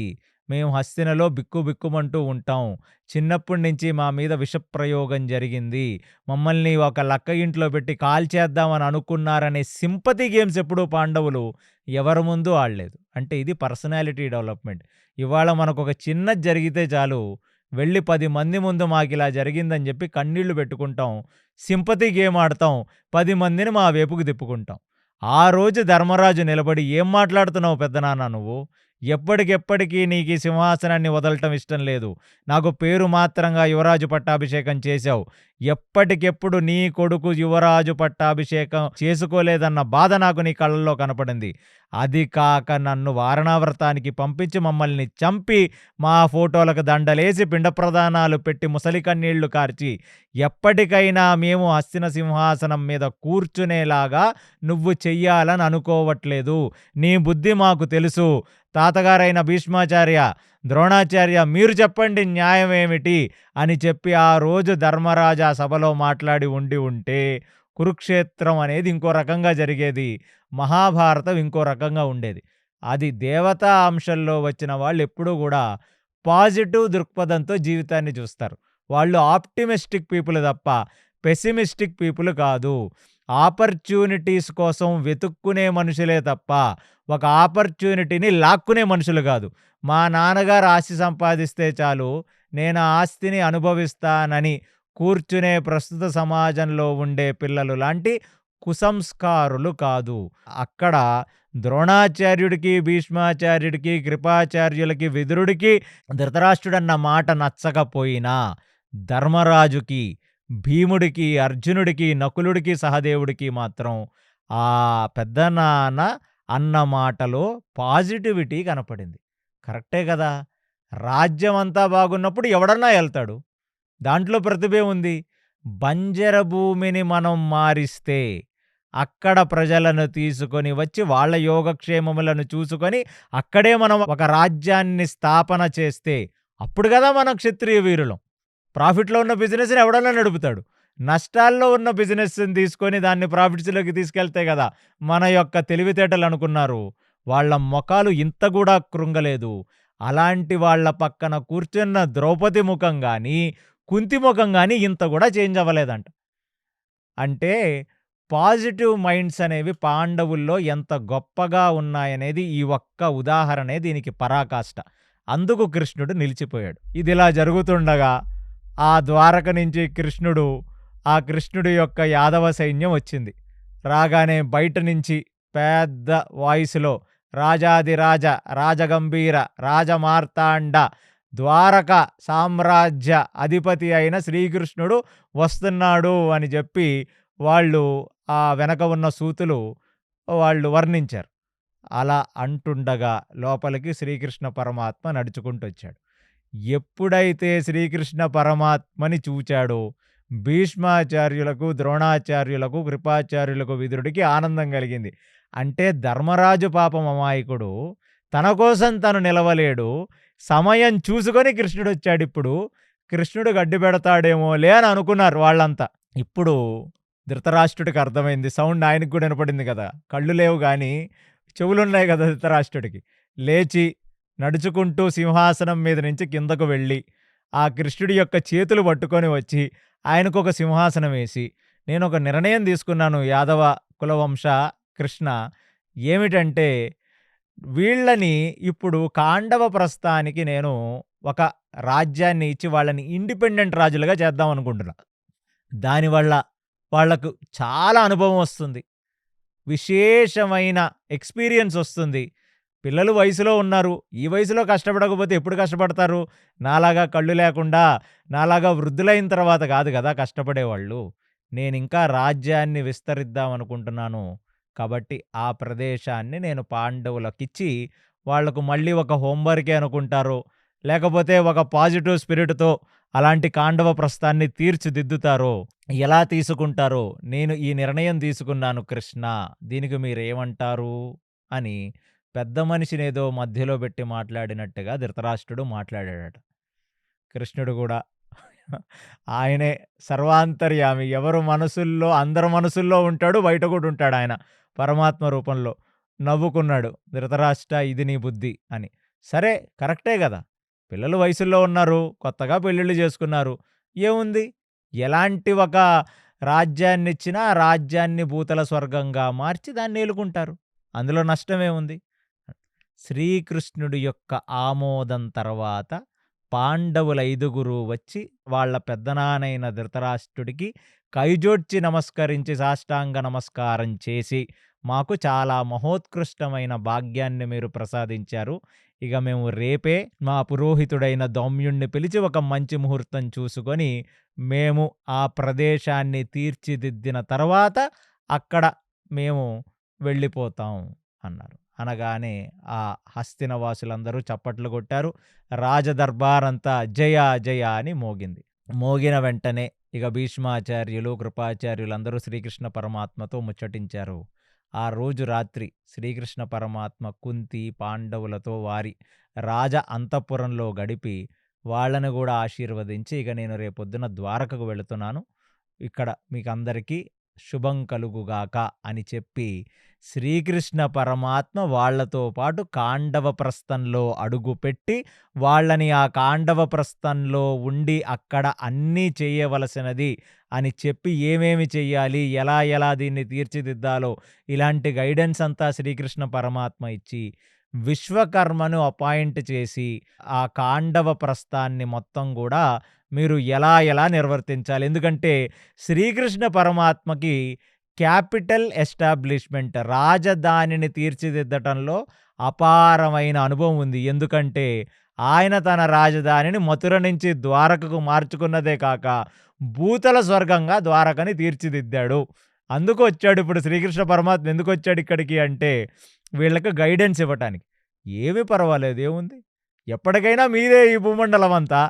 మేము హస్తినలో బిక్కుబిక్కుమంటూ ఉంటాం. చిన్నప్పటి నుంచి మా మీద విషప్రయోగం జరిగింది. మమ్మల్ని ఒక లక్క ఇంట్లో పెట్టి కాల్చేద్దామని అనుకున్నారనే సింపతి గేమ్స్ ఎప్పుడూ పాండవులు ఎవరి ముందు ఆడలేదు. అంటే ఇది పర్సనాలిటీ డెవలప్‌మెంట్. ఇవాళ మనకొక చిన్నది జరిగితే చాలు, వెళ్లి 10 మంది ముందు మాకిలా జరిగిందని చెప్పి కన్నీళ్లు పెట్టుకుంటాం. సింపతి గేమ్ ఆడతాం. 10 మందిని మా వైపుకు తిప్పుకుంటాం. ఆ రోజు ధర్మరాజు నిలబడి "ఏం మాట్లాడుతున్నావు పెద్దనాన్న నువ్వు? ఎప్పటికెప్పటికీ నీకు ఈ సింహాసనాన్ని వదలటం ఇష్టం లేదు. నాకు పేరు మాత్రంగా యువరాజు పట్టాభిషేకం చేశావు. ఎప్పటికెప్పుడు నీ కొడుకు యువరాజు పట్టాభిషేకం చేసుకోలేదన్న బాధ నాకు నీ కళ్ళల్లో కనపడింది. అది కాక నన్ను వారణావ్రతానికి పంపించి మమ్మల్ని చంపి మా ఫోటోలకు దండలేసి పిండ ప్రదానాలు పెట్టి ముసలి కన్నీళ్లు కార్చి ఎప్పటికైనా మేము హస్తిన సింహాసనం మీద కూర్చునేలాగా నువ్వు చెయ్యాలని అనుకోవట్లేదు. నీ బుద్ధి మాకు తెలుసు. తాతగారైన భీష్మాచార్య, ద్రోణాచార్య మీరు చెప్పండి న్యాయమేమిటి అని చెప్పి ఆ రోజు ధర్మరాజా సభలో మాట్లాడి ఉంటే కురుక్షేత్రం అనేది ఇంకో రకంగా జరిగేది. మహాభారతం ఇంకో రకంగా ఉండేది. అది దేవతా అంశంలో వచ్చిన వాళ్ళు ఎప్పుడూ కూడా పాజిటివ్ దృక్పథంతో జీవితాన్ని చూస్తారు. వాళ్ళు ఆప్టిమిస్టిక్ పీపుల్ తప్ప పెసిమిస్టిక్ పీపుల్ కాదు. ఆపర్చునిటీస్ కోసం వెతుక్కునే మనుషులే తప్ప ఒక ఆపర్చునిటీని లాక్కునే మనుషులు కాదు. మా నాన్నగారు ఆస్తి సంపాదిస్తే చాలు, నేను ఆ ఆస్తిని అనుభవిస్తానని కూర్చునే ప్రస్తుత సమాజంలో ఉండే పిల్లలు లాంటి కుసంస్కారులు కాదు. అక్కడ ద్రోణాచార్యుడికి, భీష్మాచార్యుడికి, కృపాచార్యులకి, విదురుడికి ధృతరాష్ట్రుడన్న మాట నచ్చకపోయినా ధర్మరాజుకి, భీముడికి, అర్జునుడికి, నకులుడికి, సహదేవుడికి మాత్రం ఆ పెద్దనాన్న అన్న మాటలో పాజిటివిటీ కనపడింది. కరెక్టే కదా! రాజ్యం అంతా బాగున్నప్పుడు ఎవడన్నా ఎళ్తాడు. దాంట్లో ప్రతిభే ఉంది. బంజర భూమిని మనం మారిస్తే అక్కడ ప్రజలను తీసుకొని వచ్చి వాళ్ళ యోగక్షేమములను చూసుకొని అక్కడే మనం ఒక రాజ్యాన్ని స్థాపన చేస్తే అప్పుడు కదా మనం క్షత్రియ వీరులం. ప్రాఫిట్‌లో ఉన్న బిజినెస్‌ని ఎవడన్నా నడుపుతాడు. నష్టాల్లో ఉన్న బిజినెస్‌ని తీసుకొని దాన్ని ప్రాఫిట్స్‌లోకి తీసుకెళ్తే కదా మన యొక్క తెలివితేటలు అనుకున్నారు. వాళ్ళ మొఖాలు ఇంత గూడా కృంగలేదు. అలాంటి వాళ్ళ పక్కన కూర్చున్న ద్రౌపది ముఖం గానీ, కుంతి ముఖం గానీ ఇంత గూడా చేంజ్ అవ్వలేదంట. అంటే పాజిటివ్ మైండ్స్ అనేవి పాండవుల్లో ఎంత గొప్పగా ఉన్నాయనేది ఈ ఒక్క ఉదాహరణే దీనికి పరాకాష్ట. అందుకు కృష్ణుడు నిలిచిపోయాడు. ఇదిలా జరుగుతుండగా ఆ ద్వారక నుంచి ఆ కృష్ణుడి యొక్క యాదవ సైన్యం వచ్చింది. రాగానే బయట నుంచి పెద్ద వాయిస్‌లో రాజాధిరాజ, రాజగంభీర, రాజమార్తాండ, ద్వారక సామ్రాజ్య అధిపతి అయిన శ్రీకృష్ణుడు వస్తున్నాడు అని చెప్పి వాళ్ళు ఆ వెనక ఉన్న సూతులు వాళ్ళు వర్ణించారు. అలా అంటుండగా లోపలికి శ్రీకృష్ణ పరమాత్మ నడుచుకుంటొచ్చాడు. ఎప్పుడైతే శ్రీకృష్ణ పరమాత్మని చూచాడో భీష్మాచార్యులకు, ద్రోణాచార్యులకు, కృపాచార్యులకు, విదురుడికి ఆనందం కలిగింది. అంటే ధర్మరాజు పాపం అమాయకుడు. తన కోసం తను నిలవలేడు. సమయం చూసుకొని కృష్ణుడొచ్చాడిప్పుడు. కృష్ణుడు గడ్డి పెడతాడేమోలే అని అనుకున్నారు వాళ్ళంతా. ఇప్పుడు ధృతరాష్ట్రుడికి అర్థమైంది. సౌండ్ ఆయనకు కూడా వినపడింది కదా! కళ్ళు లేవు గానీ చెవులున్నాయి కదా ధృతరాష్ట్రుడికి. లేచి నడుచుకుంటూ సింహాసనం మీద నుంచి కిందకు వెళ్ళి ఆ కృష్ణుడి యొక్క చేతులు పట్టుకొని వచ్చి ఆయనకొక సింహాసనం వేసి, నేనొక నిర్ణయం తీసుకున్నాను యాదవ కులవంశ కృష్ణ. ఏమిటంటే వీళ్ళని ఇప్పుడు కాండవ ప్రస్థానికి నేను ఒక రాజ్యాన్ని ఇచ్చి వాళ్ళని ఇండిపెండెంట్ రాజులుగా చేద్దాం అనుకుంటున్నా. దానివల్ల వాళ్లకు చాలా అనుభవం వస్తుంది. విశేషమైన ఎక్స్‌పీరియన్స్ వస్తుంది. పిల్లలు వయసులో ఉన్నారు. ఈ వయసులో కష్టపడకపోతే ఎప్పుడు కష్టపడతారు? నాలాగా కళ్ళు లేకుండా, నాలాగా వృద్ధులైన తర్వాత కాదు కదా కష్టపడేవాళ్ళు. నేనింకా రాజ్యాన్ని విస్తరిద్దామనుకుంటున్నాను. కాబట్టి ఆ ప్రదేశాన్ని నేను పాండవులకిచ్చి వాళ్లకు మళ్ళీ ఒక హోంవర్కే అనుకుంటారో, లేకపోతే ఒక పాజిటివ్ స్పిరిట్‌తో అలాంటి కాండవ ప్రస్థాన్ని తీర్చిదిద్దుతారో, ఎలా తీసుకుంటారో నేను ఈ నిర్ణయం తీసుకున్నాను కృష్ణ. దీనికి మీరేమంటారు? అని పెద్ద మనిషినేదో మధ్యలో పెట్టి మాట్లాడినట్టుగా ధృతరాష్ట్రుడు మాట్లాడాడట. కృష్ణుడు కూడా ఆయనే సర్వాంతర్యామి. ఎవరు మనసుల్లో అందరి మనసుల్లో ఉంటాడు, బయట కూడా ఉంటాడాయన పరమాత్మ రూపంలో. నవ్వుకున్నాడు. ధృతరాష్ట్ర ఇది నీ బుద్ధి అని. సరే కరెక్టే గదా! పిల్లలు వయసుల్లో ఉన్నారు. కొత్తగా పెళ్ళిళ్ళు చేసుకున్నారు. ఏముంది? ఎలాంటి ఒక రాజ్యాన్నిచ్చినా ఆ రాజ్యాన్ని భూతల స్వర్గంగా మార్చి దాన్ని ఏలుకుంటారు. అందులో నష్టమేముంది? శ్రీకృష్ణుడి యొక్క ఆమోదం తర్వాత పాండవులైదుగురు వచ్చి వాళ్ళ పెద్దనాన్నైన ధృతరాష్ట్రుడికి కైజోడ్చి నమస్కరించి సాష్టాంగ నమస్కారం చేసి, మాకు చాలా మహోత్కృష్టమైన భాగ్యాన్ని మీరు ప్రసాదించారు. ఇక మేము రేపే మా పురోహితుడైన దౌమ్యుణ్ణి పిలిచి ఒక మంచి ముహూర్తం చూసుకొని మేము ఆ ప్రదేశాన్ని తీర్చిదిద్దిన తర్వాత అక్కడ మేము వెళ్ళిపోతాం అన్నారు. అనగానే ఆ హస్తినవాసులందరూ చప్పట్లు కొట్టారు. రాజదర్బారంతా జయ జయ అని మోగింది. మోగిన వెంటనే ఇక భీష్మాచార్యులు, కృపాచార్యులందరూ శ్రీకృష్ణ పరమాత్మతో ముచ్చటించారు. ఆ రోజు రాత్రి శ్రీకృష్ణ పరమాత్మ కుంతి, పాండవులతో వారి రాజ అంతఃపురంలో గడిపి వాళ్ళని కూడా ఆశీర్వదించి, ఇక నేను రేపొద్దున ద్వారకకు వెళుతున్నాను, ఇక్కడ మీకందరికీ శుభం కలుగుగాక అని చెప్పి శ్రీకృష్ణ పరమాత్మ వాళ్లతో పాటు కాండవ ప్రస్థంలో అడుగుపెట్టి వాళ్ళని ఆ కాండవ ప్రస్థంలో ఉండి అక్కడ అన్నీ చేయవలసినది అని చెప్పి ఏమేమి చెయ్యాలి, ఎలా ఎలా దీన్ని తీర్చిదిద్దాలో ఇలాంటి గైడెన్స్ అంతా శ్రీకృష్ణ పరమాత్మ ఇచ్చి విశ్వకర్మను అపాయింట్ చేసి ఆ కాండవ ప్రస్థాన్ని మొత్తం కూడా మీరు ఎలా ఎలా నిర్వర్తించాలి. ఎందుకంటే శ్రీకృష్ణ పరమాత్మకి క్యాపిటల్ ఎస్టాబ్లిష్మెంట్, రాజధానిని తీర్చిదిద్దటంలో అపారమైన అనుభవం ఉంది. ఎందుకంటే ఆయన తన రాజధానిని మథుర నుంచి ద్వారకకు మార్చుకున్నదే కాక భూతల స్వర్గంగా ద్వారకని తీర్చిదిద్దాడు. అందుకు వచ్చాడు ఇప్పుడు శ్రీకృష్ణ పరమాత్మ. ఎందుకు వచ్చాడు ఇక్కడికి అంటే వీళ్ళకి గైడెన్స్ ఇవ్వటానికి. ఏమీ పర్వాలేదు, ఏముంది, ఎప్పటికైనా మీరే ఈ భూమండలం అంతా,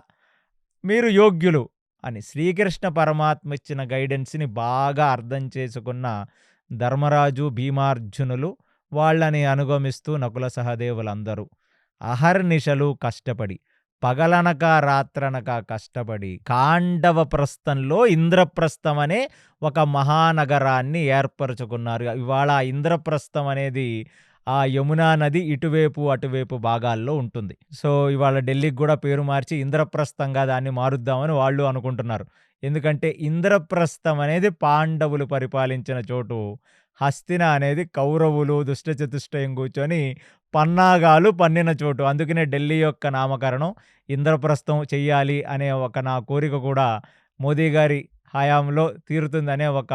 మీరు యోగ్యులు అని శ్రీకృష్ణ పరమాత్మ ఇచ్చిన గైడెన్స్ని బాగా అర్థం చేసుకున్న ధర్మరాజు, భీమార్జునులు వాళ్ళని అనుగమిస్తూ నకుల సహదేవులందరూ అహర్నిశలు కష్టపడి, పగలనక రాత్రనక కష్టపడి కాండవ ప్రస్థంలో ఇంద్రప్రస్థం అనే ఒక మహానగరాన్ని ఏర్పరచుకున్నారు. ఇవాళ ఇంద్రప్రస్థం అనేది ఆ యమునా నది ఇటువైపు అటువైపు భాగాల్లో ఉంటుంది. సో ఇవాళ ఢిల్లీకి కూడా పేరు మార్చి ఇంద్రప్రస్థంగా దాన్ని మారుద్దామని వాళ్ళు అనుకుంటున్నారు. ఎందుకంటే ఇంద్రప్రస్థం అనేది పాండవులు పరిపాలించిన చోటు, హస్తిన అనేది కౌరవులు దుష్టచతుష్టయం కూర్చొని పన్నాగాలు పన్నిన చోటు. అందుకనే ఢిల్లీ యొక్క నామకరణం ఇంద్రప్రస్థం చెయ్యాలి అనే ఒక నా కోరిక కూడా మోదీ గారి హయాంలో తీరుతుందనే ఒక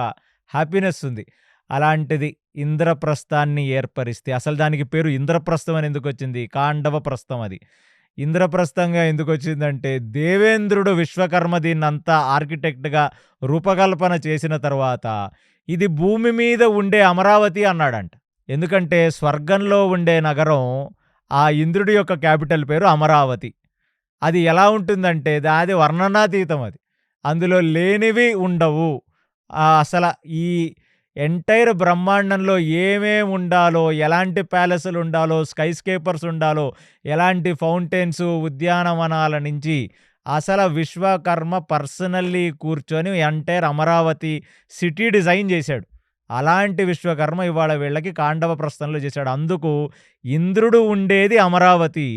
హ్యాపీనెస్ ఉంది. అలాంటిది ఇంద్రప్రస్థాన్ని ఏర్పరిస్తే, అసలు దానికి పేరు ఇంద్రప్రస్థం అని ఎందుకు వచ్చింది? కాండవ ప్రస్థం. అది ఇంద్రప్రస్థంగా ఎందుకు వచ్చిందంటే దేవేంద్రుడు విశ్వకర్మ దీన్నంతా ఆర్కిటెక్ట్గా రూపకల్పన చేసిన తర్వాత ఇది భూమి మీద ఉండే అమరావతి అన్నాడంట. ఎందుకంటే స్వర్గంలో ఉండే నగరం ఆ ఇంద్రుడి యొక్క క్యాపిటల్ పేరు అమరావతి. అది ఎలా ఉంటుందంటే అది వర్ణనాతీతం. అది అందులో లేనివి ఉండవు. అసలు ఈ ఎంటైర్ బ్రహ్మాండంలో ఏమేమి ఉండాలో, ఎలాంటి ప్యాలెస్లు ఉండాలో, స్కై స్కేపర్స్ ఉండాలో, ఎలాంటి ఫౌంటైన్స్, ఉద్యానవనాల నుంచి అసలు విశ్వకర్మ పర్సనల్లీ కూర్చొని ఎంటైర్ అమరావతి సిటీ డిజైన్ చేశాడు. అలాంటి విశ్వకర్మ ఇవాళ వీళ్ళకి కాండవ ప్రస్థంలో చేశాడు. అందుకు ఇంద్రుడు ఉండేది అమరావతి,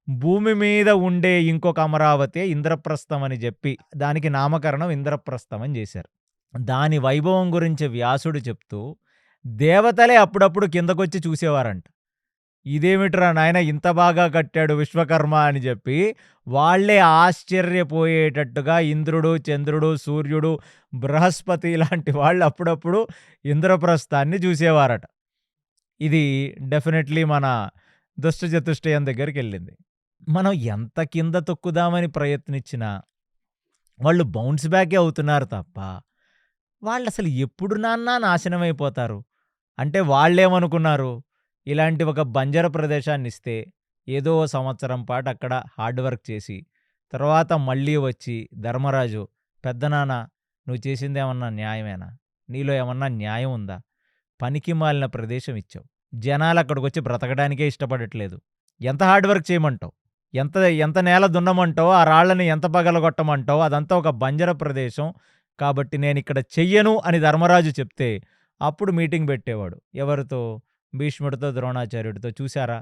భూమి మీద ఉండే ఇంకొక అమరావతి ఇంద్రప్రస్థం అని చెప్పి దానికి నామకరణం ఇంద్రప్రస్థం అని చేశారు. దాని వైభవం గురించి వ్యాసుడు చెప్తూ దేవతలే అప్పుడప్పుడు కిందకొచ్చి చూసేవారంట. ఇదేమిట్రా నాయన ఇంత బాగా కట్టాడు విశ్వకర్మ అని చెప్పి వాళ్లే ఆశ్చర్యపోయేటట్టుగా ఇంద్రుడు, చంద్రుడు, సూర్యుడు, బృహస్పతి లాంటి వాళ్ళు అప్పుడప్పుడు ఇంద్రప్రస్థాన్ని చూసేవారట. ఇది డెఫినెట్లీ మన దుష్టచతుష్టయం దగ్గరికి వెళ్ళింది. మనం ఎంత కింద తొక్కుదామని ప్రయత్నించినా వాళ్ళు బౌన్స్ బ్యాకే అవుతున్నారు తప్ప వాళ్ళు అసలు ఎప్పుడు నాశనం అయిపోతారు. అంటే వాళ్ళేమనుకున్నారు, ఇలాంటి ఒక బంజర ప్రదేశాన్ని ఇస్తే ఏదో సంవత్సరం పాటు అక్కడ హార్డ్ వర్క్ చేసి తర్వాత మళ్ళీ వచ్చి ధర్మరాజు, పెద్దనాన్న నువ్వు చేసింది ఏమన్నా న్యాయమేనా, నీలో ఏమన్నా న్యాయం ఉందా, పనికి మాలిన ప్రదేశం ఇచ్చావు, జనాలు అక్కడికి వచ్చి బ్రతకడానికే ఇష్టపడట్లేదు, ఎంత హార్డ్ వర్క్ చేయమంటావు, ఎంత నేల దున్నమంటావు, ఆ రాళ్ళని ఎంత పగలగొట్టమంటావు, అదంతా ఒక బంజర ప్రదేశం కాబట్టి నేను ఇక్కడ చెయ్యను అని ధర్మరాజు చెప్తే అప్పుడు మీటింగ్ పెట్టేవాడు. ఎవరితో? భీష్ముడితో, ద్రోణాచార్యుడితో. చూసారా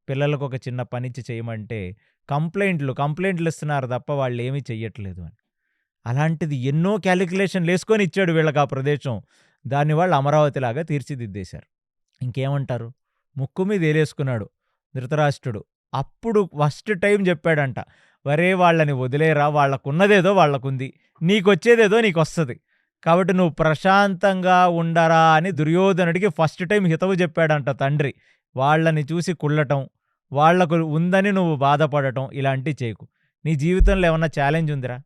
పిల్లలకు ఒక చిన్న పనిచ్చి చేయమంటే కంప్లైంట్లు ఇస్తున్నారు తప్ప వాళ్ళు ఏమీ చెయ్యట్లేదు అని. అలాంటిది ఎన్నో క్యాలిక్యులేషన్లు వేసుకొని ఇచ్చాడు వీళ్ళకి ఆ ప్రదేశం. దాన్ని వాళ్ళు అమరావతిలాగా తీర్చిదిద్దేశారు. ఇంకేమంటారు, ముక్కు మీద ఏలేసుకున్నాడు ధృతరాష్ట్రుడు. అప్పుడు ఫస్ట్ టైం చెప్పాడంట, వరే వాళ్ళని వదిలేరా, వాళ్ళకున్నదేదో వాళ్ళకుంది, నీకొచ్చేదేదో నీకొస్తుంది, కాబట్టి నువ్వు ప్రశాంతంగా ఉండరా అని దుర్యోధనుడికి ఫస్ట్ టైం హితవు చెప్పాడంట తండ్రి. వాళ్ళని చూసి కుళ్ళటం, వాళ్లకు ఉందని నువ్వు బాధపడటం ఇలాంటివి చేయకు. నీ జీవితంలో ఏమన్నా ఛాలెంజ్ ఉందిరా?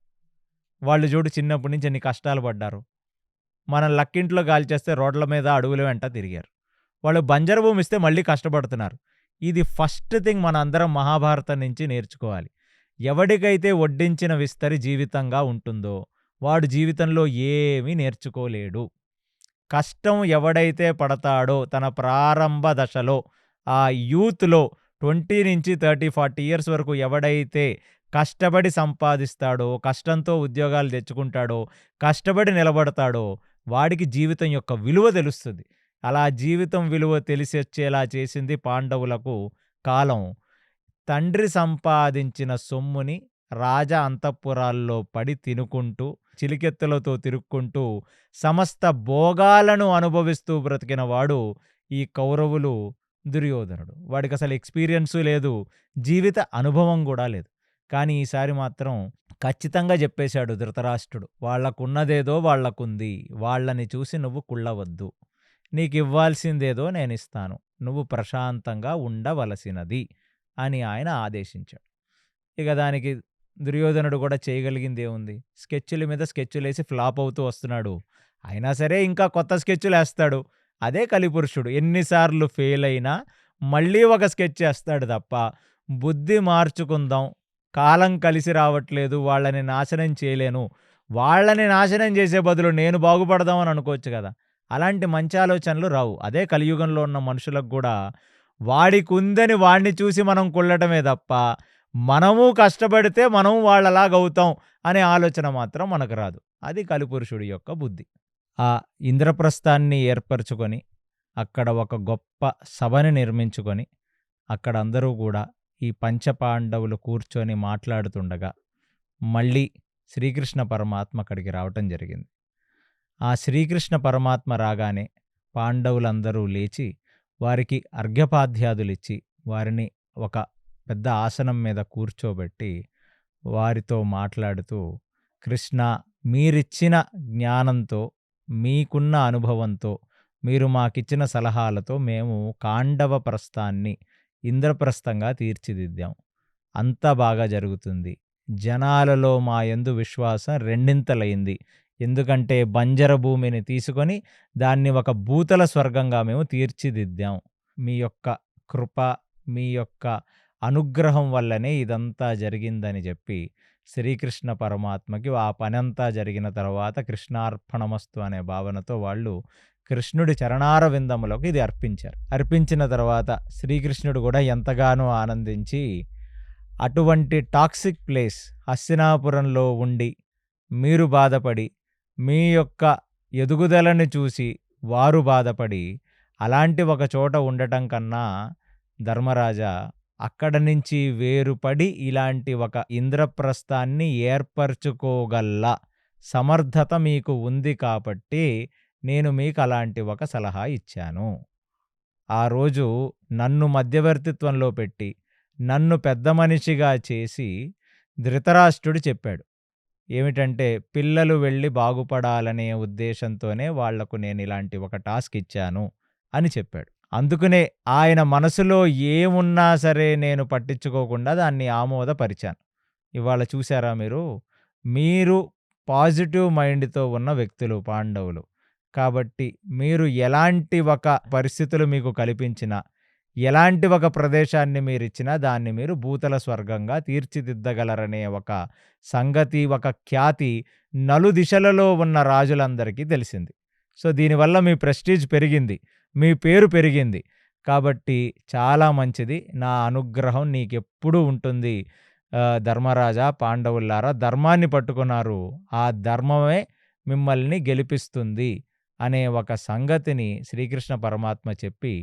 వాళ్ళు చూడు చిన్నప్పటి నుంచి ఎన్ని కష్టాలు పడ్డారు. మనం లక్కింట్లో కాల్చేస్తే రోడ్ల మీద అడవుల వెంట తిరిగారు. వాళ్ళు బంజరు భూమి ఇస్తే మళ్ళీ కష్టపడుతున్నారు. ఇది ఫస్ట్ థింగ్ మన అందరం మహాభారతం నుంచి నేర్చుకోవాలి. ఎవడికైతే వడ్డించిన విస్తరి జీవితంగా ఉంటుందో వాడు జీవితంలో ఏమీ నేర్చుకోలేడు. కష్టం ఎవడైతే పడతాడో తన ప్రారంభ దశలో ఆ యూత్‌లో 20 నుంచి 30, 40 ఇయర్స్ వరకు ఎవడైతే కష్టపడి సంపాదిస్తాడో, కష్టంతో ఉద్యోగాలు తెచ్చుకుంటాడో, కష్టపడి నిలబడతాడో వాడికి జీవితం యొక్క విలువ తెలుస్తుంది. అలా జీవితం విలువ తెలిసొచ్చేలా చేసింది పాండవులకు కాలం. తండ్రి సంపాదించిన సొమ్ముని రాజ అంతఃపురాల్లో పడి తినుకుంటూ, చిలికెత్తులతో తిరుక్కుంటూ, సమస్త భోగాలను అనుభవిస్తూ బ్రతికిన వాడు ఈ కౌరవులు దుర్యోధనుడు. వాడికసలు ఎక్స్‌పీరియన్సు లేదు, జీవిత అనుభవం గూడా లేదు. కానీ ఈసారి మాత్రం ఖచ్చితంగా చెప్పేశాడు ధృతరాష్ట్రుడు. వాళ్ళకున్నదేదో వాళ్ళకుంది. వాళ్ళని చూసి నువ్వు కుళ్ళవద్దు. నీకివ్వాల్సిందేదో నేనిస్తాను. నువ్వు ప్రశాంతంగా ఉండవలసినది అని ఆయన ఆదేశించాడు. ఇక దానికి దుర్యోధనుడు కూడా చేయగలిగిందేముంది? స్కెచ్‌ల మీద స్కెచ్‌లేసి ఫ్లాప్ అవుతూ వస్తున్నాడు. అయినా సరే ఇంకా కొత్త స్కెచ్‌లేస్తాడు. అదే కలిపురుషుడు. ఎన్నిసార్లు ఫెయిల్ అయినా మళ్ళీ ఒక స్కెచ్ ఏస్తాడు తప్ప, బుద్ధి మార్చుకుందాం, కాలం కలిసి రావట్లేదు, వాళ్ళని నాశనం చేయలేను, వాళ్ళని నాశనం చేసే బదులు నేను బాగుపడదాం అని అనుకోవచ్చు కదా! అలాంటి మంచి ఆలోచనలు రావు. అదే కలియుగంలో ఉన్న మనుషులకు కూడా వాడికుందని వాడిని చూసి మనం కుళ్ళటమే తప్ప, మనము కష్టపడితే మనం వాళ్ళలాగవుతాం అనే ఆలోచన మాత్రం మనకు రాదు. అది కలిపురుషుడి యొక్క బుద్ధి. ఆ ఇంద్రప్రస్థాన్ని ఏర్పరచుకొని, అక్కడ ఒక గొప్ప సభని నిర్మించుకొని, అక్కడ అందరూ కూడా ఈ పంచపాండవులు కూర్చొని మాట్లాడుతుండగా, మళ్ళీ శ్రీకృష్ణ పరమాత్మ అక్కడికి రావటం జరిగింది. ఆ శ్రీకృష్ణ పరమాత్మ రాగానే పాండవులందరూ లేచి, వారికి అర్ఘ్యపాద్యాదులిచ్చి, వారిని ఒక పెద్ద ఆసనం మీద కూర్చోబెట్టి, వారితో మాట్లాడుతూ, కృష్ణ, మీరిచ్చిన జ్ఞానంతో, మీకున్న అనుభవంతో, మీరు మాకిచ్చిన సలహాలతో మేము కాండవ ప్రస్థాన్ని ఇంద్రప్రస్థంగా తీర్చిదిద్దాం. అంతా బాగా జరుగుతుంది. జనాలలో మా యందు విశ్వాసం రెండింతలైంది. ఎందుకంటే బంజర భూమిని తీసుకొని దాన్ని ఒక భూతల స్వర్గంగా మేము తీర్చిదిద్దాం. మీ యొక్క కృప, మీ యొక్క అనుగ్రహం వల్లనే ఇదంతా జరిగిందని చెప్పి శ్రీకృష్ణ పరమాత్మకి ఆ పనంతా జరిగిన తర్వాత కృష్ణార్పణమస్తు అనే భావనతో వాళ్ళు కృష్ణుడి చరణార విందములకు ఇది అర్పించారు. అర్పించిన తర్వాత శ్రీకృష్ణుడు కూడా ఎంతగానో ఆనందించి, అటువంటి టాక్సిక్ ప్లేస్ హస్తినాపురంలో ఉండి మీరు బాధపడి, మీ యొక్క ఎదుగుదలను చూసి వారు బాధపడి, అలాంటి ఒక చోట ఉండటం కన్నా ధర్మరాజా అక్కడ నుంచి వేరుపడి ఇలాంటి ఒక ఇంద్రప్రస్థాన్ని ఏర్పరచుకోగల సమర్థత మీకు ఉంది కాబట్టి నేను మీకు అలాంటి ఒక సలహా ఇచ్చాను. ఆ రోజు నన్ను మధ్యవర్తిత్వంలో పెట్టి, నన్ను పెద్ద మనిషిగా చేసి ధృతరాష్ట్రుడు చెప్పాడు. ఏమిటంటే, పిల్లలు వెళ్ళి బాగుపడాలనే ఉద్దేశంతోనే వాళ్లకు నేను ఇలాంటి ఒక టాస్క్ ఇచ్చాను అని చెప్పాడు. అందుకనే ఆయన మనసులో ఏమున్నా సరే నేను పట్టించుకోకుండా దాన్ని ఆమోదపరిచాను. ఇవాళ చూసారా మీరు పాజిటివ్ మైండ్‌తో ఉన్న వ్యక్తులు పాండవులు. కాబట్టి మీరు ఎలాంటి ఒక పరిస్థితులు మీకు కల్పించినా, ఎలాంటి ఒక ప్రదేశాన్ని మీరిచ్చినా దాన్ని మీరు భూతల స్వర్గంగా తీర్చిదిద్దగలరనే ఒక సంగతి, ఒక ఖ్యాతి నలుదిశలలో ఉన్న రాజులందరికీ తెలిసింది. సో దీనివల్ల మీ ప్రెస్టీజ్ పెరిగింది, మీ పేరు పెరిగింది. కాబట్టి చాలా మంచిది. నా అనుగ్రహం నీకెప్పుడూ ఉంటుంది. ధర్మరాజా, పాండవులారా, ధర్మాన్ని పట్టుకున్నారు, ఆ ధర్మమే మిమ్మల్ని గెలిపిస్తుంది అనే ఒక సంగతిని శ్రీకృష్ణ పరమాత్మ చెప్పి,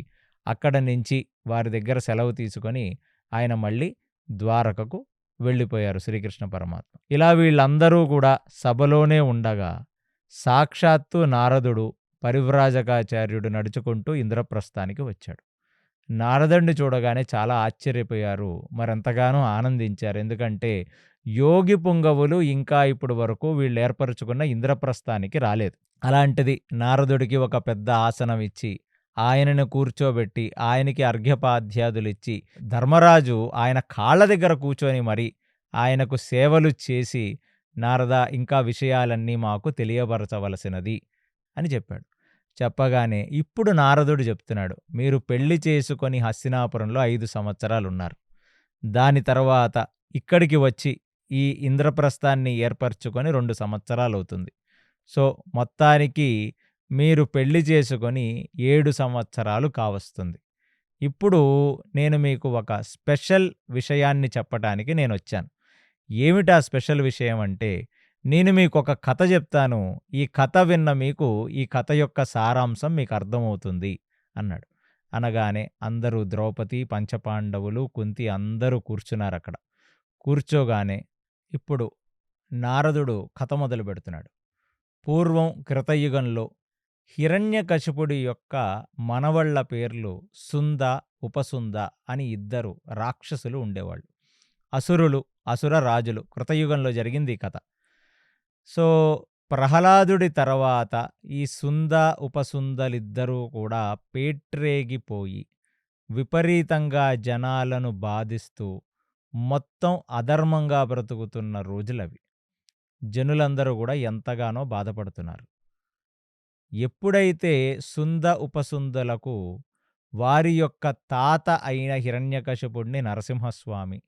అక్కడ నుంచి వారి దగ్గర సెలవు తీసుకొని ఆయన మళ్ళీ ద్వారకకు వెళ్ళిపోయారు శ్రీకృష్ణ పరమాత్మ. ఇలా వీళ్ళందరూ కూడా సభలోనే ఉండగా సాక్షాత్తు నారదుడు పరివ్రాజకాచార్యుడు నడుచుకుంటూ ఇంద్రప్రస్థానికి వచ్చాడు. నారదుడిని చూడగానే చాలా ఆశ్చర్యపోయారు, మరెంతగానో ఆనందించారు. ఎందుకంటే యోగి పుంగవులు ఇంకా ఇప్పుడు వరకు వీళ్ళు ఏర్పరచుకున్న ఇంద్రప్రస్థానికి రాలేదు. అలాంటిది నారదుడికి ఒక పెద్ద ఆసనం ఇచ్చి ఆయనను కూర్చోబెట్టి, ఆయనకి అర్ఘ్యపాద్యాదులిచ్చి, ధర్మరాజు ఆయన కాళ్ళ దగ్గర కూర్చొని మరి ఆయనకు సేవలు చేసి, "నారదా ఇంకా విషయాలన్నీ మాకు తెలియబరచవలసినది" అని చెప్పాడు. చెప్పగానే ఇప్పుడు నారదుడు చెప్తున్నాడు, "మీరు పెళ్లి చేసుకొని హస్తినాపురంలో 5 సంవత్సరాలున్నారు. దాని తర్వాత ఇక్కడికి వచ్చి ఈ ఇంద్రప్రస్థాన్ని ఏర్పరచుకొని 2 సంవత్సరాలవుతుంది. సో, మొత్తానికి మీరు పెళ్లి చేసుకొని 7 సంవత్సరాలు కావస్తుంది. ఇప్పుడు నేను మీకు ఒక స్పెషల్ విషయాన్ని చెప్పటానికి నేనొచ్చాను. ఏమిటా స్పెషల్ విషయం అంటే, నేను మీకొక కథ చెప్తాను. ఈ కథ విన్న మీకు ఈ కథ యొక్క సారాంశం మీకు అర్థమవుతుంది" అన్నాడు. అనగానే అందరూ ద్రౌపది, పంచపాండవులు, కుంతి అందరూ కూర్చున్నారక్కడ. కూర్చోగానే ఇప్పుడు నారదుడు కథ మొదలుపెడుతున్నాడు. పూర్వం కృతయుగంలో హిరణ్యకశిపుడి యొక్క మనవళ్ళ పేర్లు సుంద, ఉపసుంద అని 2 రాక్షసులు ఉండేవాళ్ళు. అసురులు, అసుర రాజులు. కృతయుగంలో జరిగింది ఈ కథ. సో, ప్రహ్లాదుడి తర్వాత ఈ సుంద, ఉపసుందలిద్దరూ కూడా పేట్రేగిపోయి, విపరీతంగా జనాలను బాధిస్తూ, మొత్తం అధర్మంగా బ్రతుకుతున్న రోజులవి. జనులందరూ గూడా ఎంతగానో బాధపడుతున్నారు. ఎప్పుడైతే సుంద, ఉపసుందులకు వారి యొక్క తాత అయిన హిరణ్యకశిపుడిని నరసింహస్వామి,